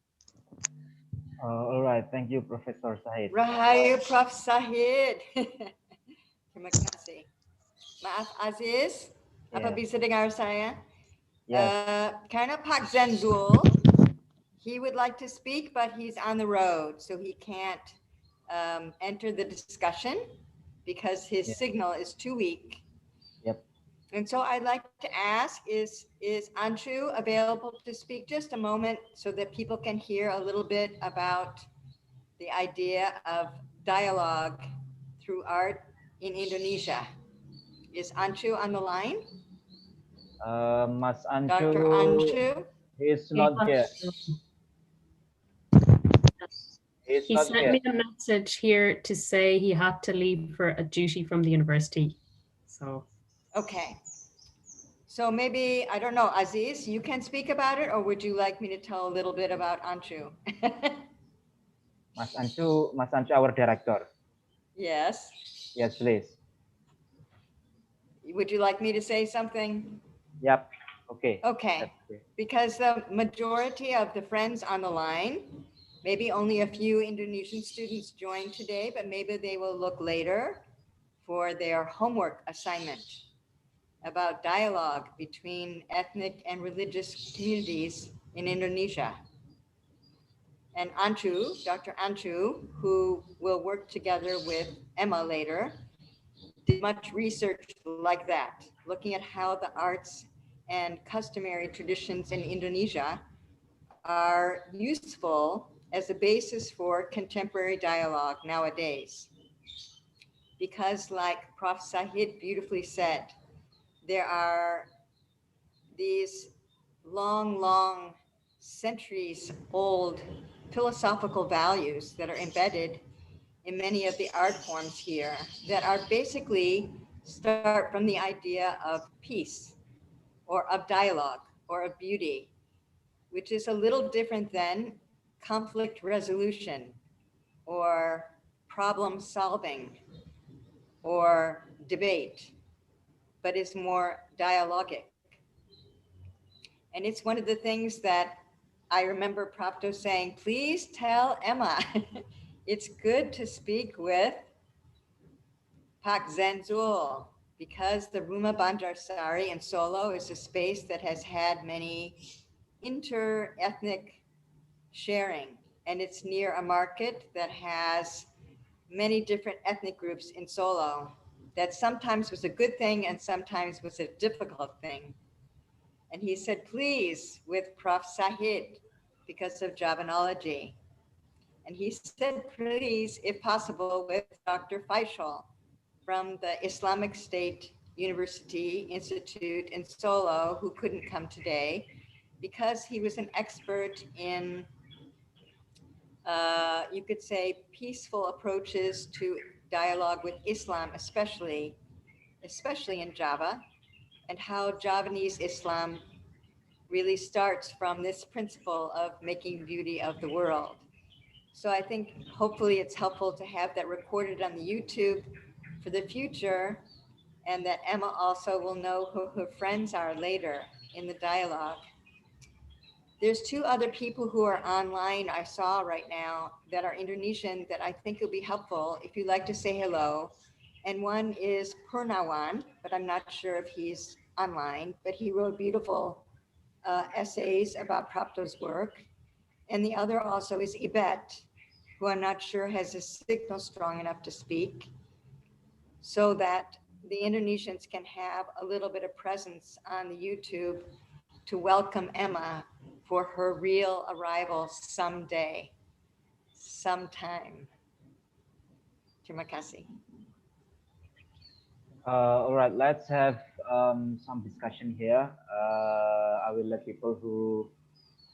All right, thank you, Professor Sahid. Rahayu Prof. Sahid. Terima kasih. Maaf Aziz, apa bisa dengar saya? Yes. Karena Pak Zenzul, he would like to speak, but he's on the road, so he can't enter the discussion because his signal is too weak. Yep. And so I'd like to ask, is Anshu available to speak just a moment so that people can hear a little bit about the idea of dialogue through art in Indonesia? Is Anshu on the line? Mas Anshu, Dr. Anshu? is not here. He sent me a message here to say he had to leave for a duty from the university. So. Okay. So maybe, I don't know, Aziz, you can speak about it, or would you like me to tell a little bit about Anshu? Mas Anshu, our director. Yes. Yes, please. Would you like me to say something? Yep. Okay. Okay. Because the majority of the friends on the line, maybe only a few Indonesian students joined today, but maybe they will look later for their homework assignment about dialogue between ethnic and religious communities in Indonesia. And Anshu, Dr. Anshu, who will work together with Emma later, did much research like that, looking at how the arts and customary traditions in Indonesia are useful as a basis for contemporary dialogue nowadays. Because like Prof. Sahid beautifully said, there are these long centuries old philosophical values that are embedded in many of the art forms here that are basically start from the idea of peace or of dialogue or of beauty, which is a little different than conflict resolution or problem solving or debate, but is more dialogic. And it's one of the things that I remember Propto saying, please tell Emma, it's good to speak with Pak Zenzul, because the Rumah Bandarsari in Solo is a space that has had many inter-ethnic sharing, and it's near a market that has many different ethnic groups in Solo. That sometimes was a good thing and sometimes was a difficult thing. And he said, please, with Prof. Sahid, because of Javanology. And he said, please, if possible, with Dr. Faisal from the Islamic State University Institute in Solo, who couldn't come today because he was an expert in, you could say, peaceful approaches to dialogue with Islam, especially in Java, and how Javanese Islam really starts from this principle of making beauty of the world. So I think hopefully it's helpful to have that recorded on the YouTube for the future, and that Emma also will know who her friends are later in the dialogue. There's two other people who are online I saw right now that are Indonesian that I think will be helpful if you'd like to say hello. And one is Purnawan, but I'm not sure if he's online, but he wrote beautiful essays about Prapto's work. And the other also is Ibet, who I'm not sure has a signal strong enough to speak, so that the Indonesians can have a little bit of presence on the YouTube to welcome Emma for her real arrival someday, sometime. Terima kasih. All right, let's have some discussion here. I will let people who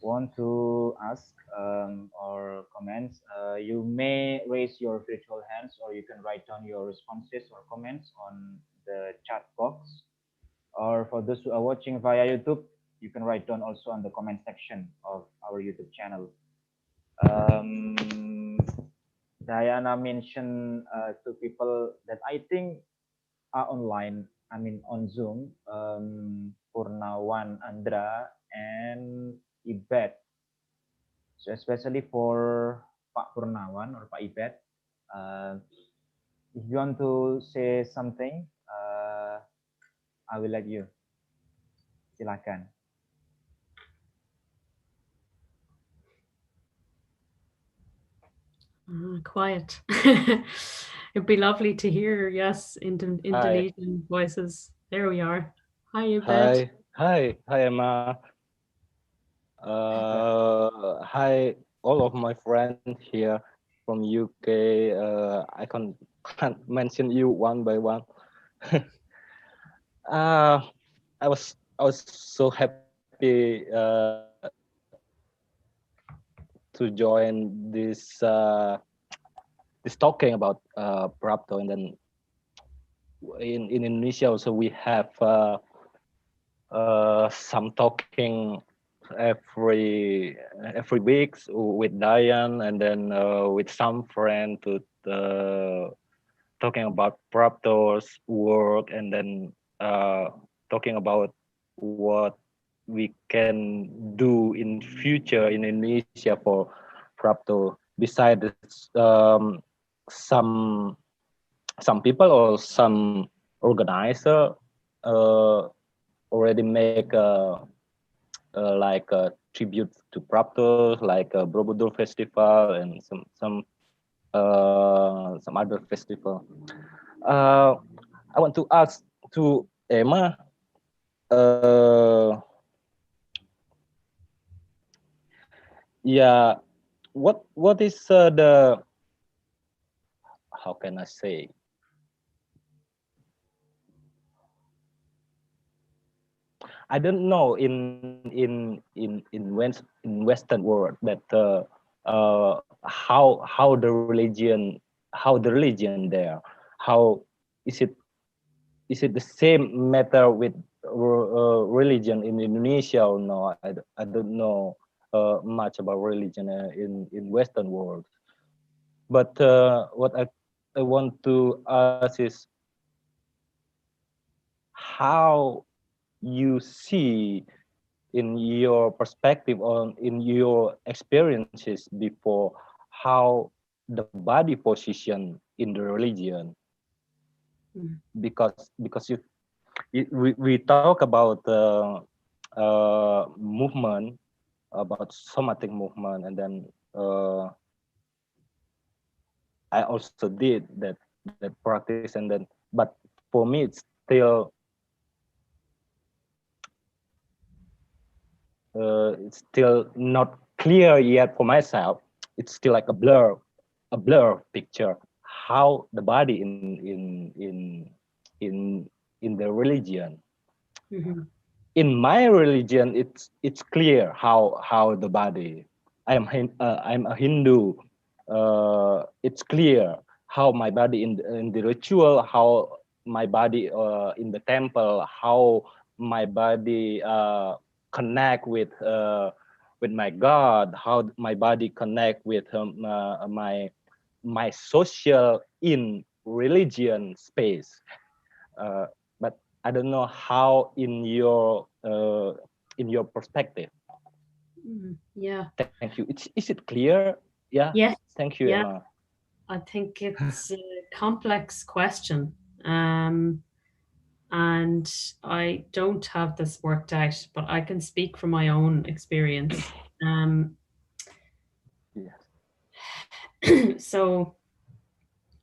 want to ask or comments. You may raise your virtual hands, or you can write down your responses or comments on the chat box. Or for those who are watching via YouTube, you can write down also on the comment section of our YouTube channel. Diana mentioned to people that I think are online, I mean on Zoom, Purnawan, Andra, and Ibet. So especially for Pak Purnawan or Pak Ibet, if you want to say something, I will let you. Silakan. Quiet. It'd be lovely to hear, yes, Indonesian voices. There we are. Hi, Ibet. Hi, Emma. Hi, all of my friends here from UK. Can't mention you one by one. I was so happy to join this talking about Prapto, and then in Indonesia also we have some talking every week with Diane, and then with some friend to talking about Prapto's work, and then talking about what we can do in future in Indonesia for Prapto. Besides some people or some organizer already make like a tribute to Prapto, like a Borobudur Festival and some other festival. I want to ask to Emma. Yeah, what is the, how can I say, I don't know in Western world that how the religion there, how is it the same matter with religion in Indonesia or no? I don't know much about religion in Western world. But what I want to ask is how you see in your perspective on in your experiences before, how the body position in the religion, because we talk about movement, about somatic movement, and then I also did that practice, and then but for me it's still not clear yet for myself. It's still like a blur picture how the body in the religion. In my religion, it's clear how the body. I'm a Hindu. It's clear how my body in the ritual, how my body in the temple, how my body connect with my God, how my body connect with my social in religion space. But I don't know how in your perspective. Yeah. Thank you. Is it clear? Yeah. Yes. Thank you, Yeah. Emma. I think it's a complex question. And I don't have this worked out, but I can speak from my own experience. Yes. So,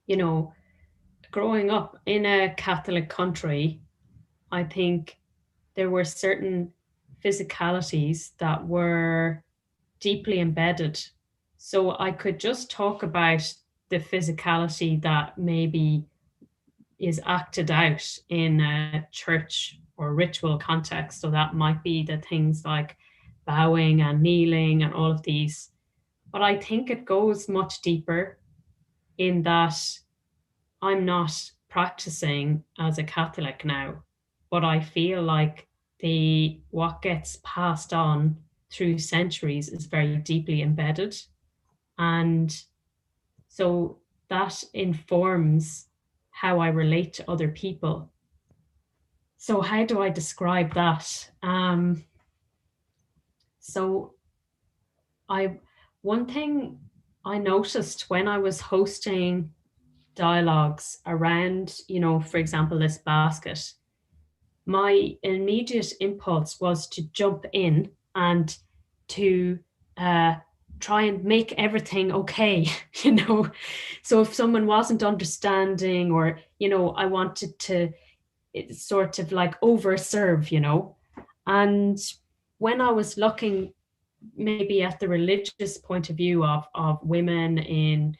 you know, growing up in a Catholic country, I think there were certain physicalities that were deeply embedded. So I could just talk about the physicality that maybe is acted out in a church or ritual context. So that might be the things like bowing and kneeling and all of these. But I think it goes much deeper in that I'm not practicing as a Catholic now, but I feel like what gets passed on through centuries is very deeply embedded. And so that informs how I relate to other people. So how do I describe that? So one thing I noticed when I was hosting dialogues around, for example, this basket, my immediate impulse was to jump in and to try and make everything okay, So if someone wasn't understanding, or, I wanted to sort of like overserve, And when I was looking maybe at the religious point of view of women in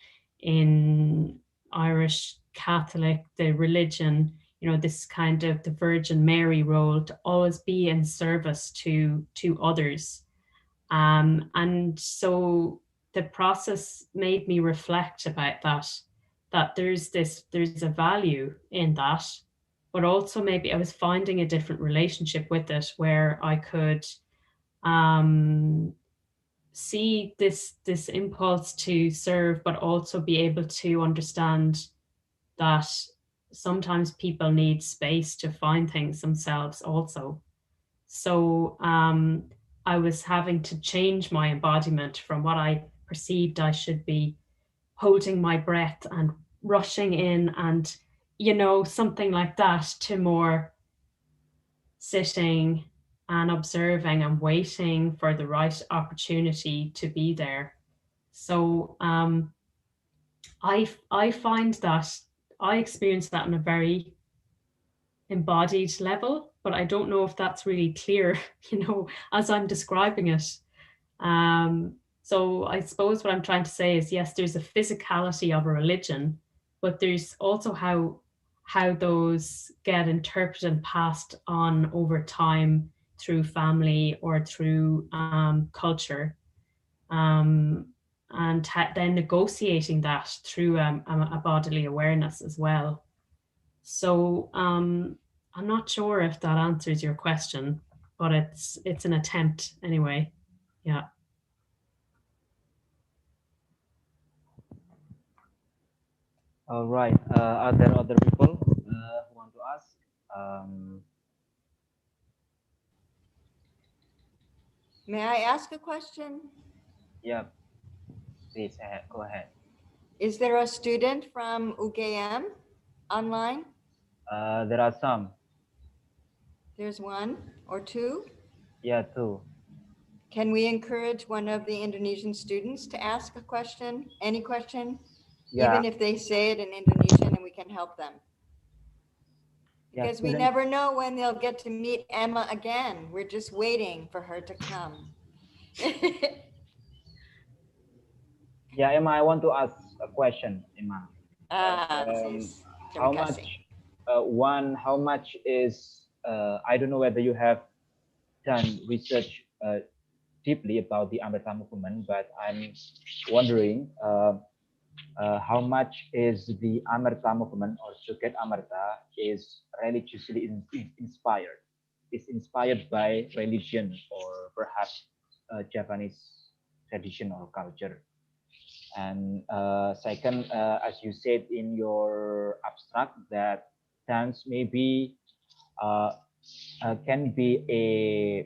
Irish Catholic, the religion, this kind of the Virgin Mary role to always be in service to others. And so the process made me reflect about that there's a value in that, but also maybe I was finding a different relationship with it where I could see this impulse to serve, but also be able to understand that sometimes people need space to find things themselves also. So I was having to change my embodiment from what I perceived I should be holding my breath and rushing in and, something like that, to more sitting and observing and waiting for the right opportunity to be there. So I find that I experience that on a very embodied level, but I don't know if that's really clear, as I'm describing it. So I suppose what I'm trying to say is, yes, there's a physicality of a religion, but there's also how those get interpreted and passed on over time through family or through culture, and then negotiating that through a bodily awareness as well. So I'm not sure if that answers your question, but it's an attempt anyway. Yeah. All right. Are there other people who want to ask? Um, May I ask a question? yeah, please go ahead. Is there a student from UGM online? There are some. There's one or two. Yeah, two. Can we encourage one of the Indonesian students to ask a question, any question, Yeah, even if they say it in Indonesian, and we can help them? yeah. Because we Students. never know when they'll get to meet Emma again. We're just waiting for her to come. Yeah, Emma, I want to ask a question, Emma. Sis, How terima much? kasih. How much is? I don't know whether you have done research deeply about the Amerta movement, but I'm wondering how much is the Amerta movement or Joget Amerta is religiously inspired? Is inspired by religion or perhaps Javanese tradition or culture? And second, as you said in your abstract, that dance maybe uh, can be a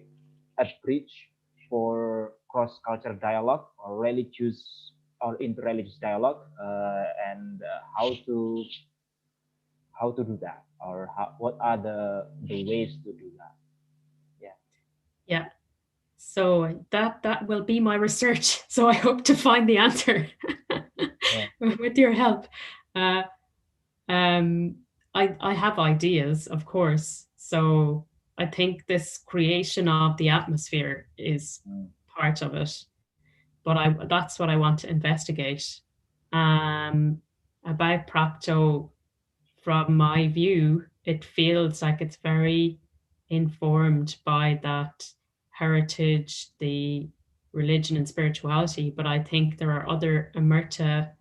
bridge for cross-cultural dialogue or religious or interreligious dialogue, and how to do that, or what are the ways to do that? Yeah. Yeah. So that will be my research. So I hope to find the answer with your help. I have ideas, of course. So I think this creation of the atmosphere is part of it. But that's what I want to investigate. About Prapto, from my view, it feels like it's very informed by that heritage, the religion and spirituality. But I think there are other Amerta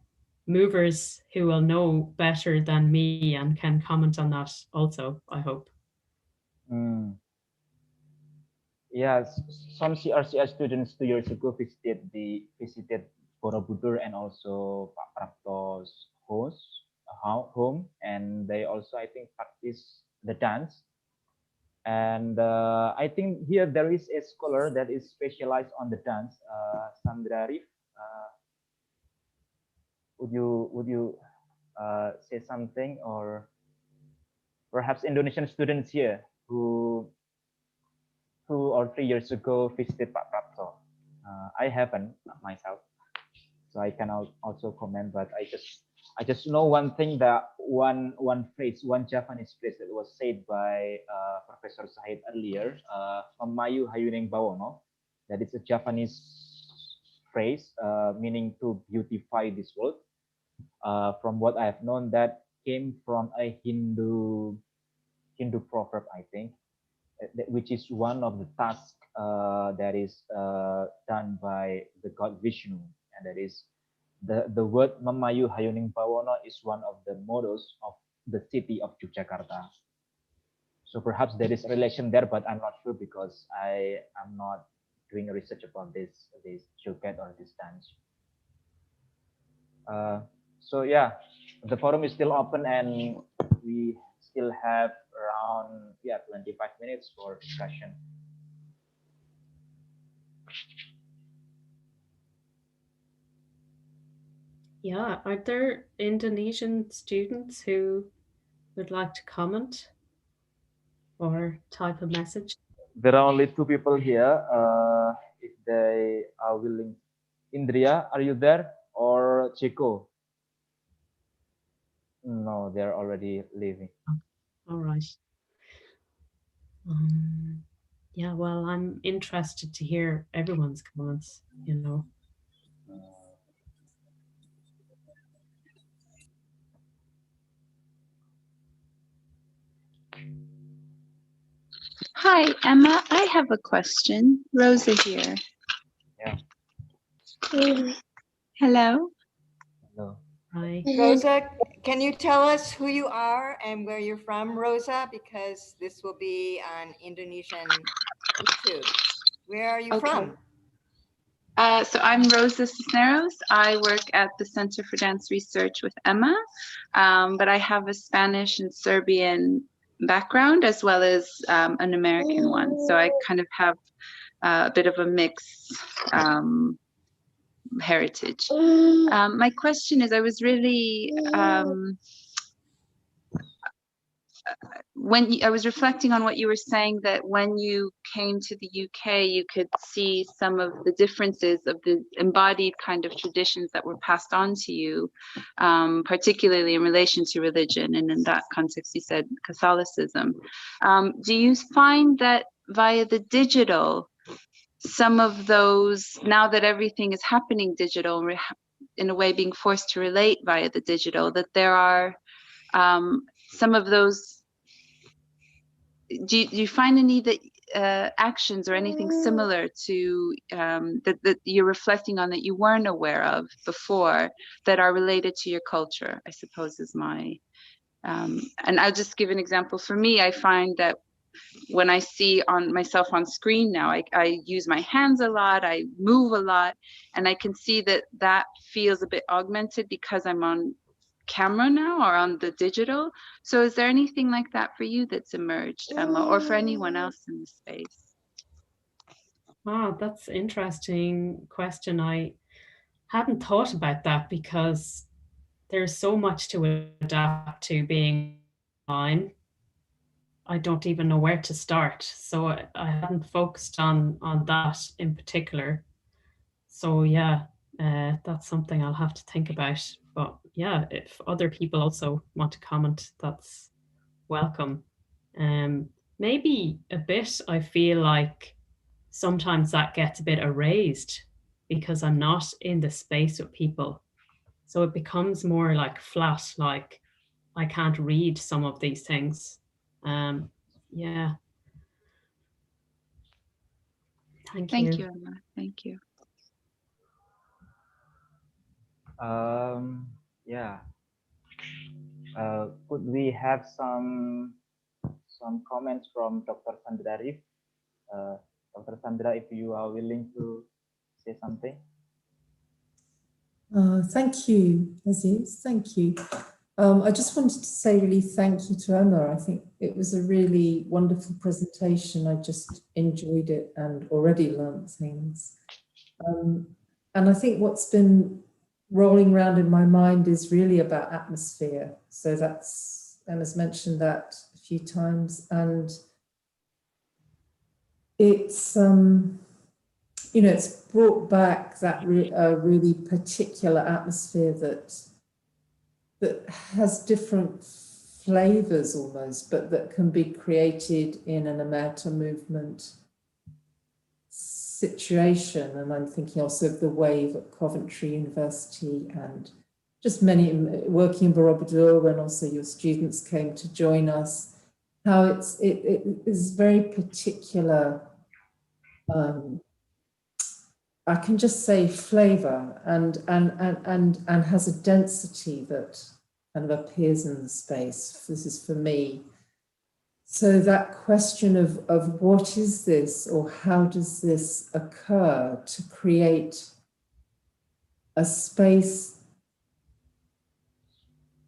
movers who will know better than me and can comment on that also, I hope. Yes, some CRCS students 2 years ago visited Borobudur and also Pak Prapto's home, and they also, I think, practice the dance. And I think here there is a scholar that is specialized on the dance, Sandra Rif. Would you say something, or perhaps Indonesian students here who 2 or 3 years ago visited Pak Prapto? I haven't myself, so I can also comment. But I just know one thing, that one phrase, one Javanese phrase that was said by Professor Sahid earlier, "Memayu Hayuning Bawono." That is a Javanese phrase meaning to beautify this world. From what I have known, that came from a Hindu proverb, I think, which is one of the tasks that is done by the god Vishnu, and that is the word Memayu Hayuning Bawono is one of the mottos of the city of Yogyakarta. So perhaps there is a relation there, but I'm not sure because I am not doing research about this joget or this dance. So yeah, the forum is still open, and we still have around 25 minutes for discussion. Yeah, are there Indonesian students who would like to comment or type a message? There are only two people here. If they are willing, Indria, are you there, or Chico? No, they're already leaving. All right. Yeah, well, I'm interested to hear everyone's comments, you know. Hi, Emma. I have a question. Rosa here. Yeah. Hello. Hello. Hi. Rosa, can you tell us who you are and where you're from, Rosa? Because this will be on Indonesian YouTube. Where are you from? So I'm Rosa Cisneros. I work at the Center for Dance Research with Emma, but I have a Spanish and Serbian background as well as an American one. So I kind of have a bit of a mixed heritage. My question is, I was really I was reflecting on what you were saying, that when you came to the UK, you could see some of the differences of the embodied kind of traditions that were passed on to you, particularly in relation to religion. And in that context, you said Catholicism. Do you find that via the digital, some of those, now that everything is happening digital, in a way being forced to relate via the digital, that there are some of those, do you find any actions or anything similar to that you're reflecting on that you weren't aware of before that are related to your culture, I suppose is my, and I'll just give an example. For me, I find that when I see myself on screen now, I use my hands a lot, I move a lot, and I can see that feels a bit augmented because I'm on camera now or on the digital. So is there anything like that for you that's emerged, Emma, or for anyone else in the space? Oh, that's an interesting question. I hadn't thought about that because there's so much to adapt to being online. I don't even know where to start. So I hadn't focused on that in particular. So yeah, that's something I'll have to think about. But yeah, if other people also want to comment, that's welcome. Maybe a bit, I feel like sometimes that gets a bit erased because I'm not in the space with people. So it becomes more like flat, like I can't read some of these things. Yeah. Thank you, you. Emma. Thank you. Yeah. Could we have some comments from Dr. Sandra Arif? Dr. Sandra, if you are willing to say something. Thank you, Aziz. Thank you. I just wanted to say really thank you to Emma. I think it was a really wonderful presentation. I just enjoyed it and already learned things. And I think what's been rolling around in my mind is really about atmosphere. So that's, Emma's mentioned that a few times, and it's, you know, it's brought back that really particular atmosphere that has different flavors almost, but that can be created in an Amerta Movement situation. And I'm thinking also of the wave at Coventry University and just many working in Borobudur when also your students came to join us, how it is very particular, I can just say flavor and has a density that kind of appears in the space. This is for me. So that question of what is this, or how does this occur to create a space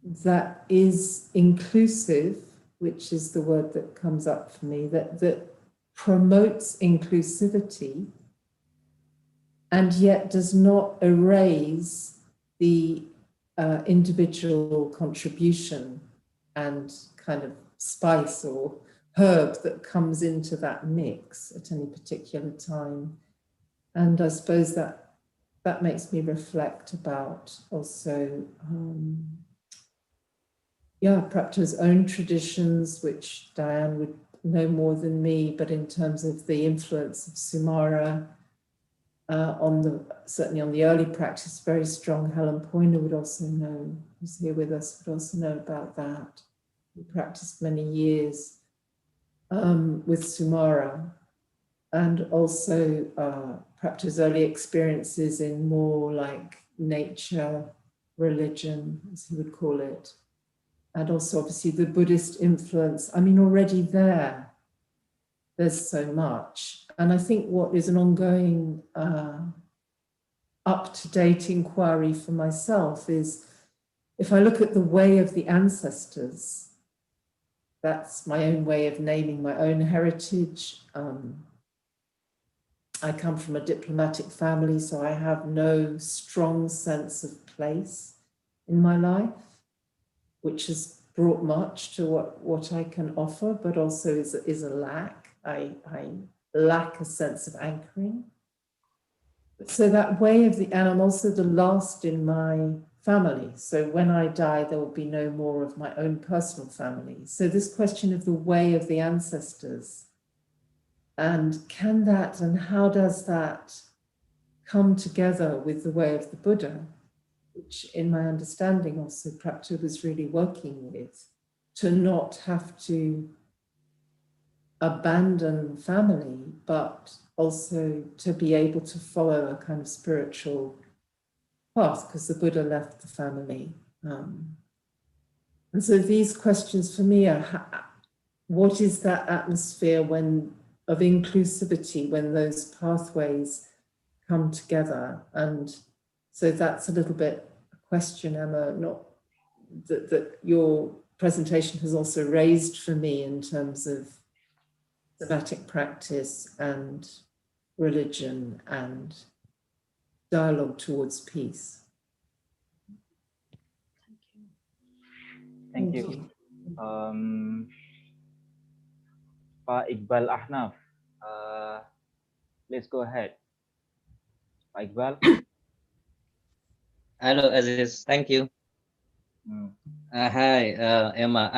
that is inclusive, which is the word that comes up for me, that promotes inclusivity, and yet does not erase the individual contribution and kind of spice or herb that comes into that mix at any particular time. And I suppose that makes me reflect about also, Prapto's own traditions, which Diane would know more than me, but in terms of the influence of Sumara, certainly on the early practice, very strong. Helen Poyner would also know, who's here with us, would also know about that. We practiced many years. with Sumara, and also perhaps his early experiences in more like nature, religion, as he would call it. And also obviously the Buddhist influence. I mean, already there's so much. And I think what is an ongoing up-to-date inquiry for myself is, if I look at the way of the ancestors, that's my own way of naming my own heritage. I come from a diplomatic family, so I have no strong sense of place in my life, which has brought much to what I can offer, but also is a lack. I lack a sense of anchoring. So that way of the, and I'm also the last in my family. So when I die, there will be no more of my own personal family. So this question of the way of the ancestors, and can that, and how does that come together with the way of the Buddha, which in my understanding also Suprapto was really working with, to not have to abandon family, but also to be able to follow a kind of spiritual path, because the Buddha left the family. And so these questions for me are, what is that atmosphere of inclusivity when those pathways come together? And so that's a little bit a question, Emma, not that your presentation has also raised for me in terms of somatic practice and religion and dialogue towards peace. Thank you. Pak Iqbal Ahnaf, please go ahead. Pak Iqbal. Hello, Aziz. Thank you. Hi, Emma.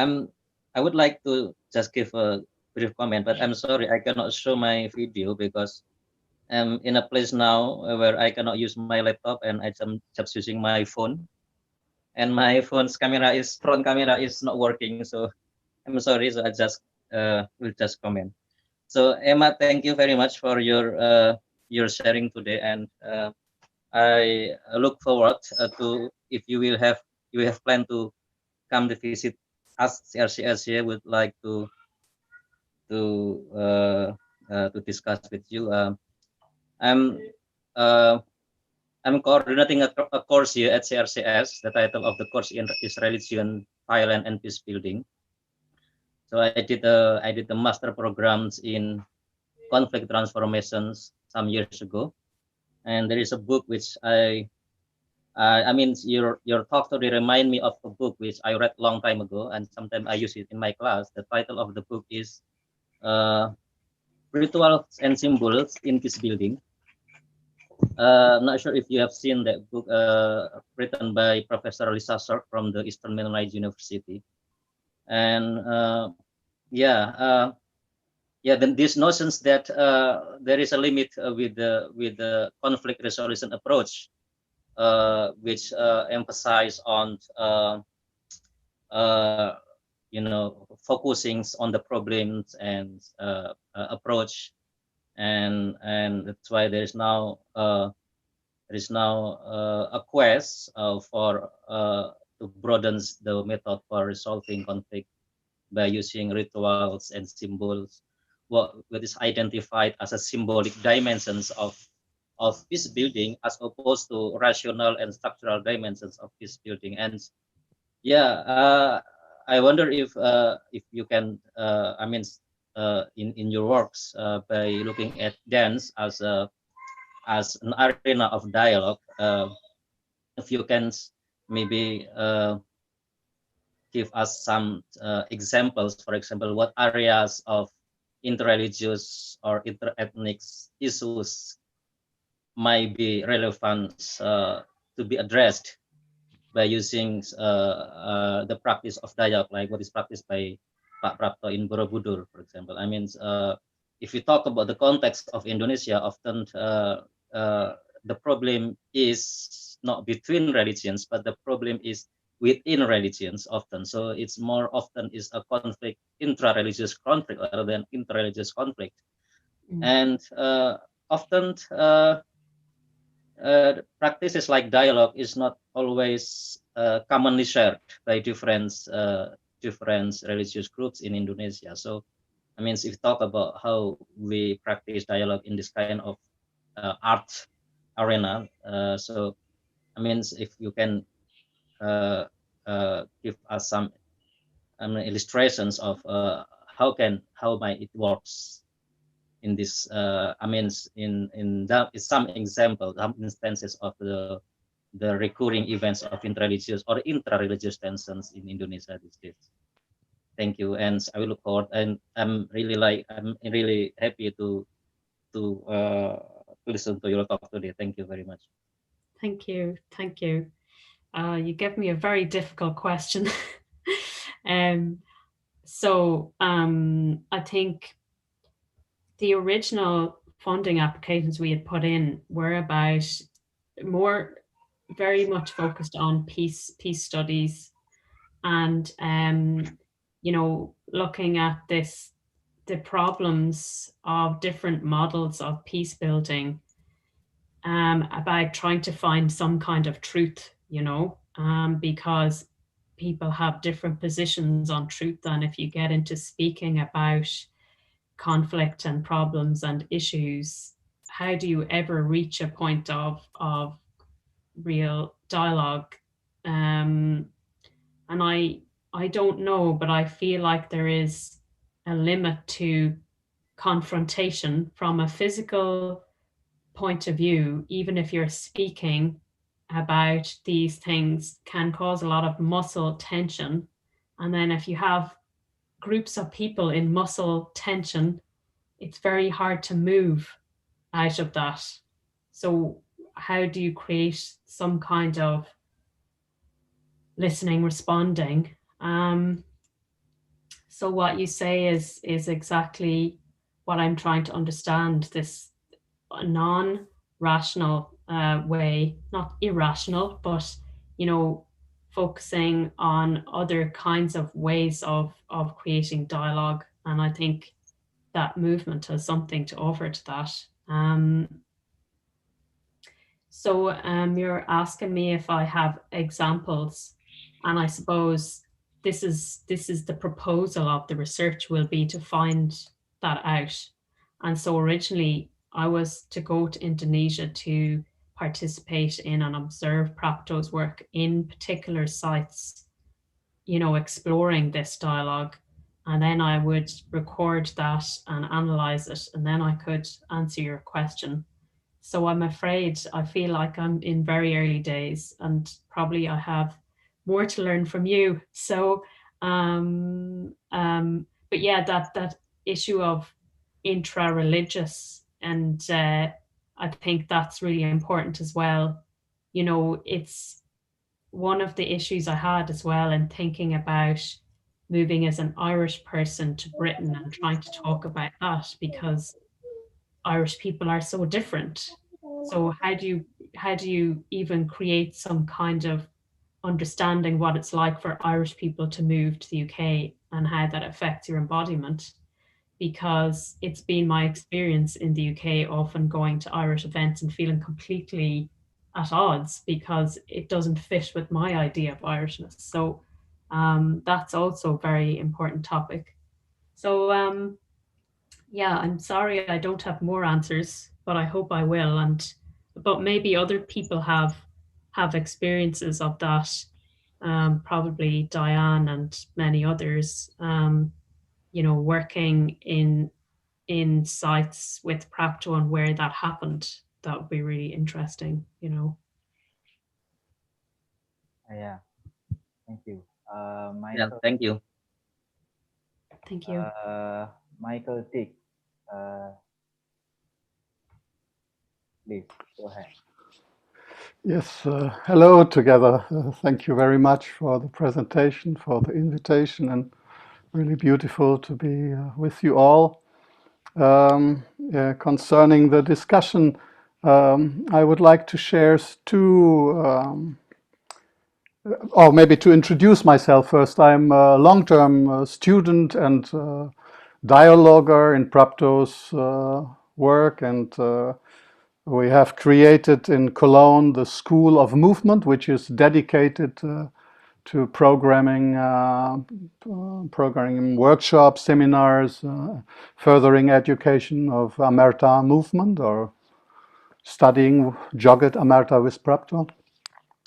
I would like to just give a brief comment, but I'm sorry I cannot show my video because I'm in a place now where I cannot use my laptop and I'm just using my phone. And my phone's front camera is not working, so I'm sorry. So I just will just comment. So Emma, thank you very much for your sharing today, and I look forward to if you have planned to come to visit us CRCS here. Would like to discuss with you. I'm coordinating a course here at CRCS. The title of the course is Religion, Violence, and Peace Building. So I did the master programs in conflict transformations some years ago, and there is a book which I mean your talk today remind me of a book which I read a long time ago, and sometimes I use it in my class. The title of the book is Rituals and Symbols in Peace Building. I'm not sure if you have seen that book written by Professor Lisa Sork from the Eastern Mennonite University. And then these notions that there is a limit with the conflict resolution approach, which emphasize on focusing on the problems and approach, and that's why there is now a quest for to broaden the method for resolving conflict by using rituals and symbols, what is identified as a symbolic dimensions of peace building, as opposed to rational and structural dimensions of peace building. And I wonder if you can in your works by looking at dance as an arena of dialogue, if you can maybe give us some examples. For example, what areas of interreligious or interethnic issues might be relevant to be addressed by using the practice of dialogue, like what is practiced by Pak Prapto in Borobudur, for example. I mean, if you talk about the context of Indonesia, often the problem is not between religions, but the problem is within religions often. So it's more often is a conflict, intra-religious conflict rather than inter-religious conflict. And often practices like dialogue is not always commonly shared by different religious groups in Indonesia. So I mean, if you talk about how we practice dialogue in this kind of art arena, so I mean, if you can give us some illustrations of how might it works in this, I mean, in that is some example, some instances of the recurring events of interreligious or intra-religious tensions in Indonesia these days. Thank you, and I will look forward. And I'm really happy to listen to your talk today. Thank you very much. Thank you. Thank you. You gave me a very difficult question. So I think the original funding applications we had put in were about very much focused on peace studies, and you know, looking at the problems of different models of peace building, about trying to find some kind of truth, you know, because people have different positions on truth. And if you get into speaking about conflict and problems and issues, how do you ever reach a point of real dialogue? And I don't know, but I feel like there is a limit to confrontation from a physical point of view. Even if you're speaking about these things, can cause a lot of muscle tension. And then if you have groups of people in muscle tension, it's very hard to move out of that. So how do you create some kind of listening, responding? So what you say is exactly what I'm trying to understand, this non-rational way, not irrational, but, you know, focusing on other kinds of ways of creating dialogue. And I think that movement has something to offer to that. So you're asking me if I have examples, and I suppose this is the proposal of the research will be to find that out. And so originally I was to go to Indonesia to participate in and observe Prapto's work in particular sites, you know, exploring this dialogue. And then I would record that and analyze it, and then I could answer your question. So I'm afraid I feel like I'm in very early days, and probably I have more to learn from you. So, but yeah, that issue of intra-religious, and I think that's really important as well. You know, it's one of the issues I had as well in thinking about moving as an Irish person to Britain and trying to talk about that, because Irish people are so different. So how do you even create some kind of understanding what it's like for Irish people to move to the UK and how that affects your embodiment? Because it's been my experience in the UK often going to Irish events and feeling completely at odds because it doesn't fit with my idea of Irishness. So that's also a very important topic. So yeah, I'm sorry I don't have more answers, but I hope I will. But maybe other people have experiences of that. Probably Diane and many others. You know, working in sites with Prapto and where that happened. That would be really interesting. You know. Yeah. Thank you. Michael. Yeah, thank you. Thank you. Michael Dick. Please go ahead. Yes, hello together. Thank you very much for the presentation, for the invitation, and really beautiful to be with you all. Concerning the discussion, I would like to share two oh, maybe to introduce myself first, I'm a long-term student and dialoguer in Prapto's work, and we have created in Cologne the School of Movement, which is dedicated to programming workshops, seminars, furthering education of Amerta Movement, or studying Jagat Amerta with Prapto.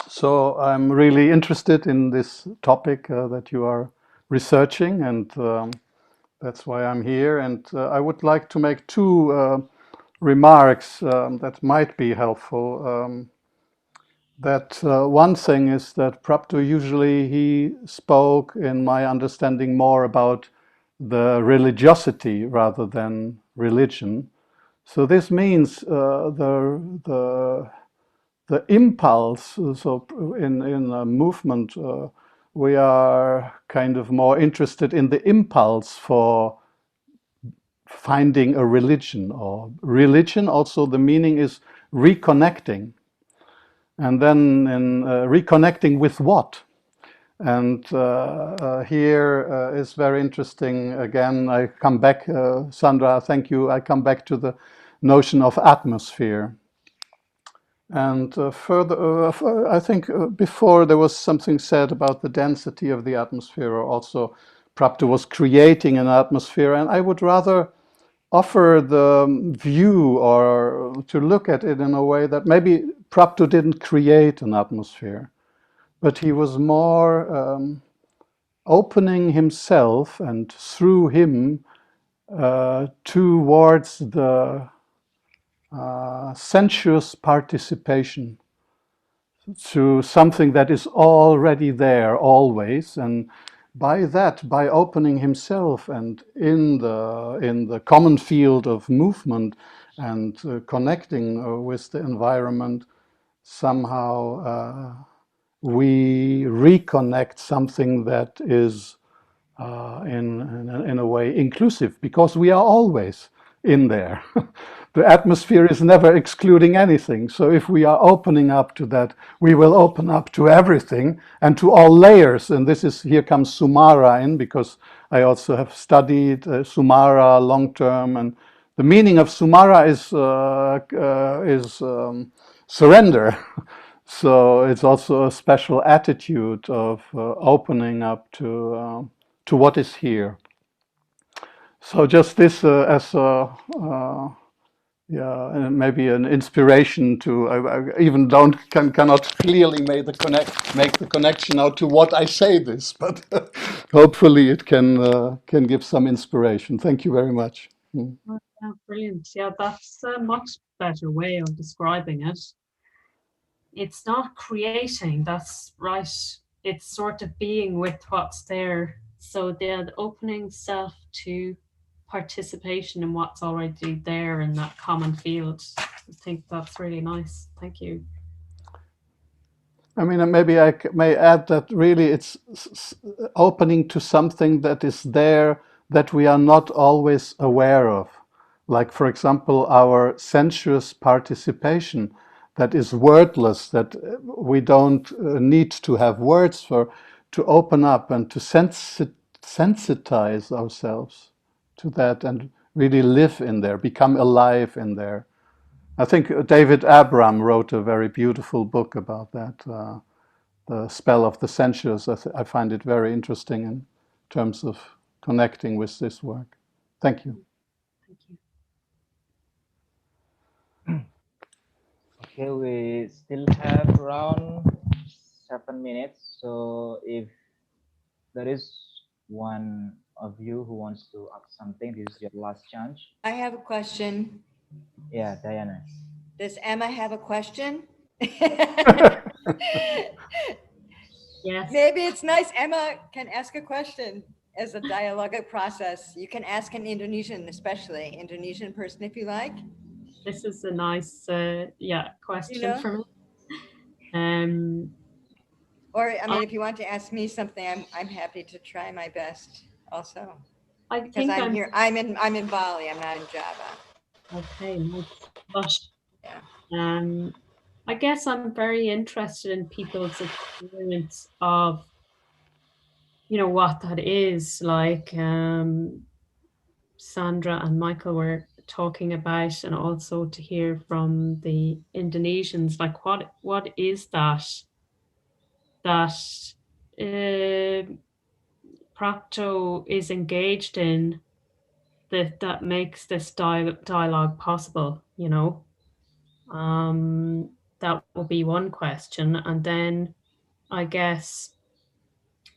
So I'm really interested in this topic that you are researching, and that's why I'm here. And I would like to make two remarks that might be helpful. That one thing is that Prapto usually he spoke, in my understanding, more about the religiosity rather than religion. So this means the impulse. So in a movement, we are kind of more interested in the impulse for finding a religion, or religion. Also, the meaning is reconnecting, and then in reconnecting with what. And here is very interesting. Again, I come back, Sandra, thank you. I come back to the notion of atmosphere. And further, I think before there was something said about the density of the atmosphere, or also Prapto was creating an atmosphere. And I would rather offer the view, or to look at it in a way that maybe Prapto didn't create an atmosphere, but he was more opening himself, and through him towards the sensuous participation, to something that is already there always. And by that, by opening himself and in the common field of movement, and connecting with the environment, somehow we reconnect something that is in a way inclusive, because we are always in there. The atmosphere is never excluding anything. So if we are opening up to that, we will open up to everything and to all layers. And this is, here comes Sumara in, because I also have studied Sumara long term. And the meaning of Sumara is surrender. So it's also a special attitude of opening up to what is here. So just this as a yeah, and maybe an inspiration to. I even cannot clearly make the connection out to what I say this, but hopefully it can give some inspiration. Thank you very much. Oh, yeah, brilliant. Yeah, that's a much better way of describing it. It's not creating, that's right. It's sort of being with what's there. So the opening self to participation in what's already there in that common field. I think that's really nice. Thank you. I mean, maybe I may add that really it's opening to something that is there that we are not always aware of. Like, for example, our sensuous participation that is wordless, that we don't need to have words for, to open up and to sensitize ourselves to that and really live in there, become alive in there. I think David Abram wrote a very beautiful book about that, the spell of the sensuous. I find it very interesting in terms of connecting with this work. Thank you. Thank you. Okay, we still have around 7 minutes. So if there is one of you who wants to ask something, this is your last chance. I have a question. Yeah, Diana. Does Emma have a question? Yes. Maybe it's nice Emma can ask a question as a dialogic process. You can ask an Indonesian, especially Indonesian person, if you like. This is a nice, question, You know? for me. Or I mean, if you want to ask me something, I'm happy to try my best also. I Because think I'm here. I'm in Bali. I'm not in Java. Okay, nice. But Yeah. I guess I'm very interested in people's experience of, you know, what that is like. Sandra and Michael were talking about, and also to hear from the Indonesians, like what is that Practo is engaged in that makes this dialogue possible, you know? That will be one question. And then I guess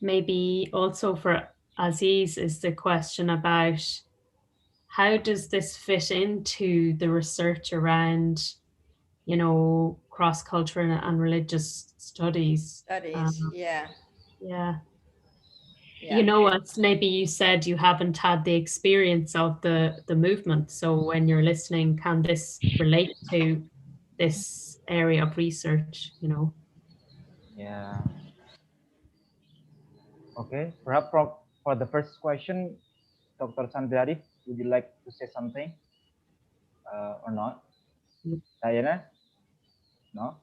maybe also for Aziz is the question about how does this fit into the research around, you know, cross-cultural and religious studies? Studies, yeah. Yeah. Yeah. You know, as maybe you said, you haven't had the experience of the movement. So when you're listening, can this relate to this area of research, you know? Yeah. Okay. Perhaps for the first question, Dr. Sandradi, would you like to say something or not? Diana? No?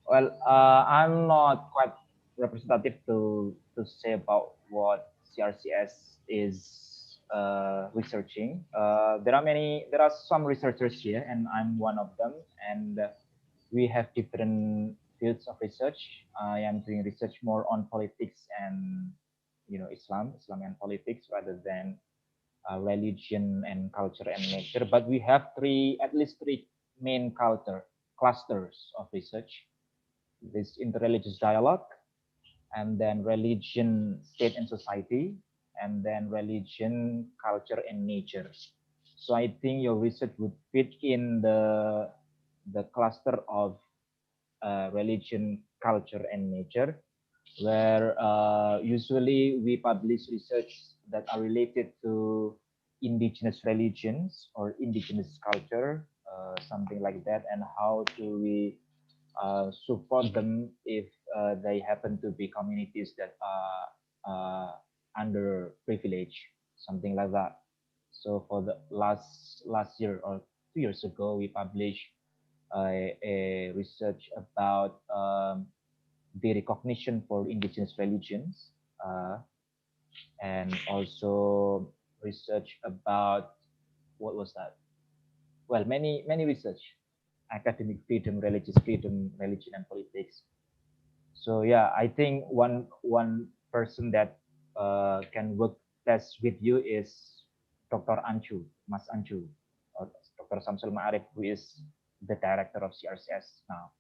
Well, I'm not quite representative to say about what CRCS is researching. There are some researchers here, and I'm one of them. And we have different fields of research. I am doing research more on politics and Islam and politics rather than religion and culture and nature. But we have at least three main clusters of research: this interreligious dialogue, and then religion, state and society, and then religion, culture and nature. So I think your research would fit in the cluster of religion, culture and nature, where usually we publish research that are related to indigenous religions or indigenous culture, something like that, and how do we support them if they happen to be communities that are underprivileged, something like that. So for the last year or 2 years ago, we published a research about the recognition for indigenous religions, and also research about what was that? Well, many research: academic freedom, religious freedom, religion and politics. So yeah, I think one person that can work best with you is Dr. Anju, Mas Anju, or Dr. Samsul Ma'arif, who is the director of CRCS now.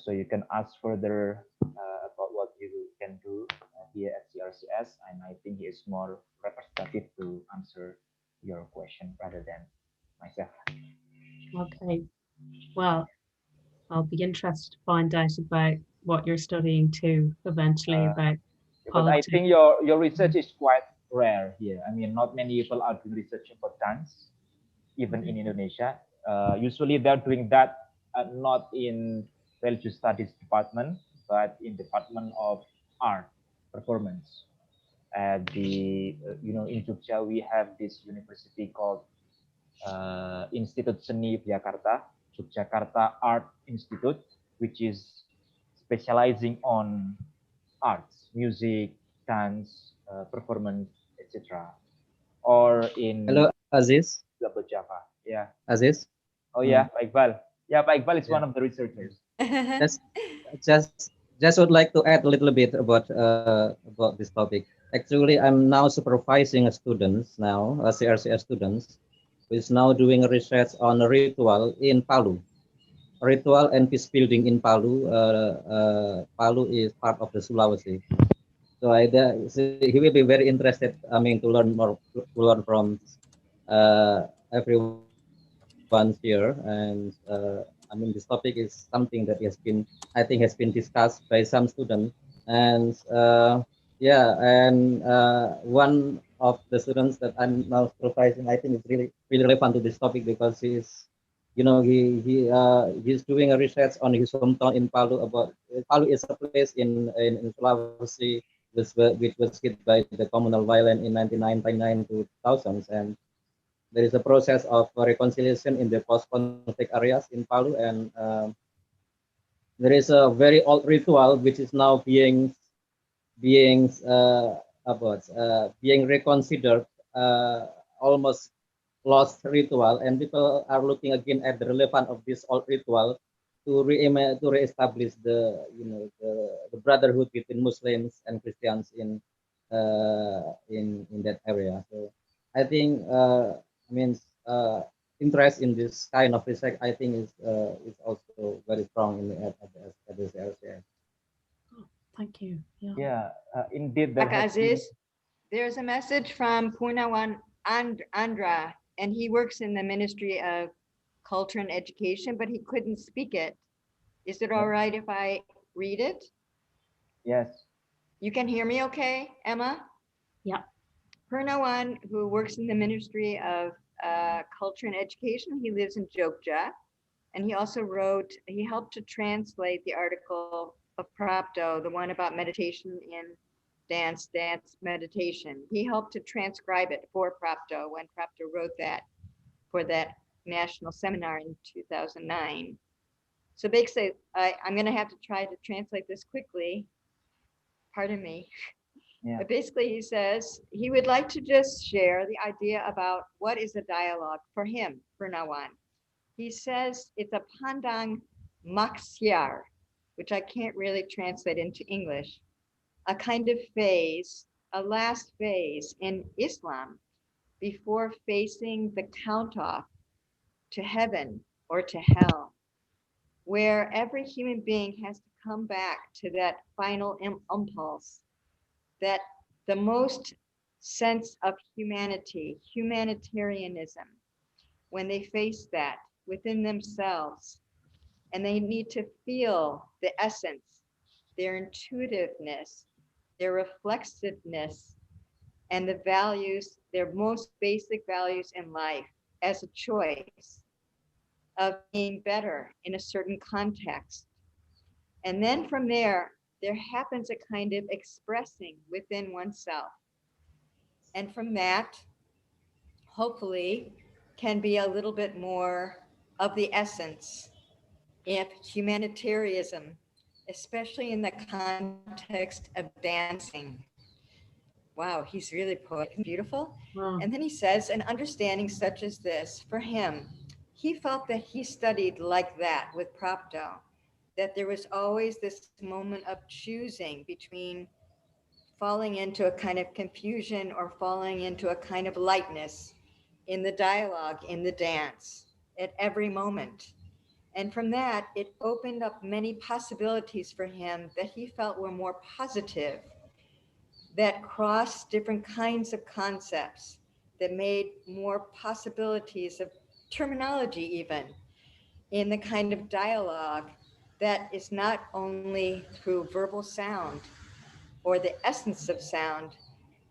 So you can ask further about what you can do here at CRCS, and I think he is more representative to answer your question rather than myself. Okay. Well, I'll be interested to find out about what you're studying too, eventually, about Because I politics. think your research is quite rare here. I mean, not many people are doing research about dance, even in Indonesia. Usually they're doing that not in religious studies department, but in department of art, performance. At the in Jogja we have this university called Institut Seni Jakarta, Yogyakarta Art Institute, which is specializing on arts, music, dance, performance, etc. Or in Hello, Aziz. Java. Yeah. Aziz. Oh yeah, Pak Iqbal. Yeah, Pak Iqbal is Yeah. one of the researchers. Just, just would like to add a little bit about this topic. Actually, I'm now supervising students now, CRCS students, who is now doing research on a ritual in Palu. Ritual and peace building in Palu. Palu is part of the Sulawesi. So he will be very interested. I mean, to learn more, to learn from everyone here. And I mean, this topic is something that I think has been discussed by some students. And yeah, and one of the students that I'm now supervising, I think is really relevant to this topic because he's doing a research on his hometown in Palu. About Palu is a place in Sulawesi which was hit by the communal violence in 1999 to 2000s, and there is a process of reconciliation in the post-conflict areas in Palu, and there is a very old ritual which is now being being reconsidered, almost lost ritual, and people are looking again at the relevance of this old ritual to reestablish the the brotherhood between Muslims and Christians in that area. So I think means interest in this kind of research, I think is also very strong in at this area. Thank you. Yeah, indeed, there Kak has been. Aziz, there's a message from Purnawan Andra, and he works in the Ministry of Culture and Education, but he couldn't speak it. Is it all right if I read it? Yes. You can hear me okay, Emma? Yeah. Purnawan, who works in the Ministry of Culture and Education, he lives in Jogja, and he also he helped to translate the article of Prapto, the one about meditation in dance meditation. He helped to transcribe it for Prapto when Prapto wrote that for that national seminar in 2009. So basically, I'm going to have to try to translate this quickly. Pardon me. Yeah. But basically, he says he would like to just share the idea about what is a dialogue for him, for Nawan. He says it's a pandang maksiar, which I can't really translate into English, a kind of phase, a last phase in Islam before facing the count off to heaven or to hell, where every human being has to come back to that final impulse, that the most sense of humanity, humanitarianism, when they face that within themselves, and they need to feel the essence, their intuitiveness, their reflexiveness, and the values, their most basic values in life as a choice of being better in a certain context. And then from there happens a kind of expressing within oneself. And from that, hopefully, can be a little bit more of the essence of humanitarianism, especially in the context of dancing. Wow, he's really poetic, beautiful. Wow. And then he says, an understanding such as this, for him, he felt that he studied like that with Prapto, that there was always this moment of choosing between falling into a kind of confusion or falling into a kind of lightness in the dialogue, in the dance, at every moment. And from that, it opened up many possibilities for him that he felt were more positive, that crossed different kinds of concepts, that made more possibilities of terminology, even in the kind of dialogue that is not only through verbal sound or the essence of sound,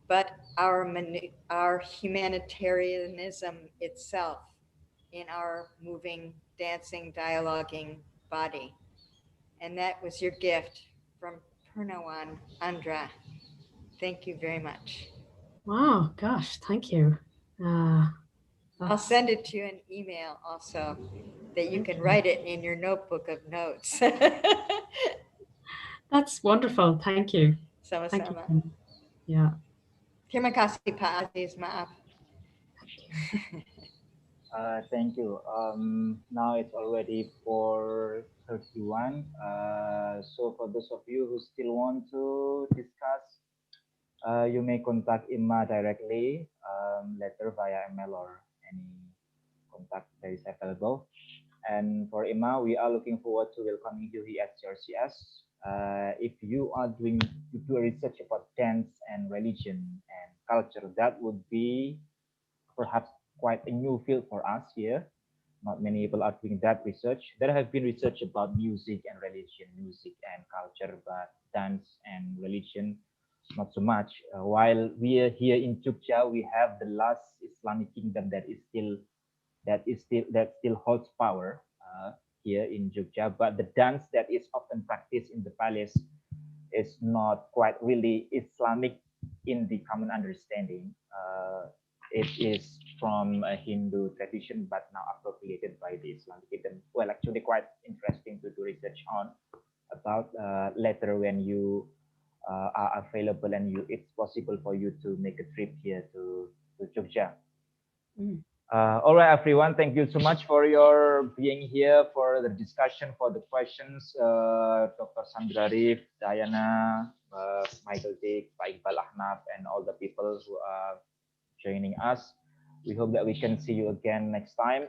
but our humanitarianism itself in our moving, dancing, dialoguing body. And that was your gift from Purnawan Andra. Thank you very much. Wow, gosh, thank you. I'll send it to you in email also, that you can write it in your notebook of notes. That's wonderful. Thank you. Thank Sama-sama. you. Yeah. Terima kasih Pak Aziz, maaf. Thank you. Now it's already 4:31. So for those of you who still want to discuss, you may contact Imma directly later via email or any contact that is available. And for Imma, we are looking forward to welcoming you here at CRCS. If you are doing research about dance and religion and culture, that would be perhaps quite a new field for us here. Not many people are doing that research. There have been research about music and religion, music and culture, but dance and religion, not so much. While we are here in Jogja, we have the last Islamic kingdom that still holds power here in Jogja. But the dance that is often practiced in the palace is not quite really Islamic in the common understanding. it is from a Hindu tradition, but now appropriated by the Islamic Islam. Well, actually, quite interesting to do research on about later when you are available and it's possible for you to make a trip here to Jogja. All right, everyone. Thank you so much for your being here for the discussion, for the questions. Dr. Sandra Rif, Diana, Michael Dick, Pak Iqbal Ahnaf, and all the people who are joining us. We hope that we can see you again next time.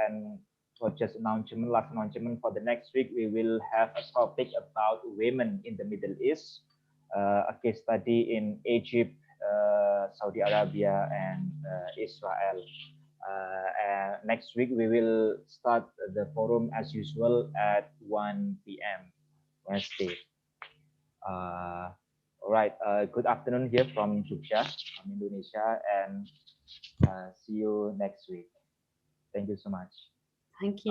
And for just announcement, last announcement for the next week, we will have a topic about women in the Middle East, a case study in Egypt, Saudi Arabia, and Israel. And next week we will start the forum as usual at 1 p.m. Wednesday. All right. Good afternoon here from Jogja, from Indonesia, and see you next week. Thank you so much. Thank you.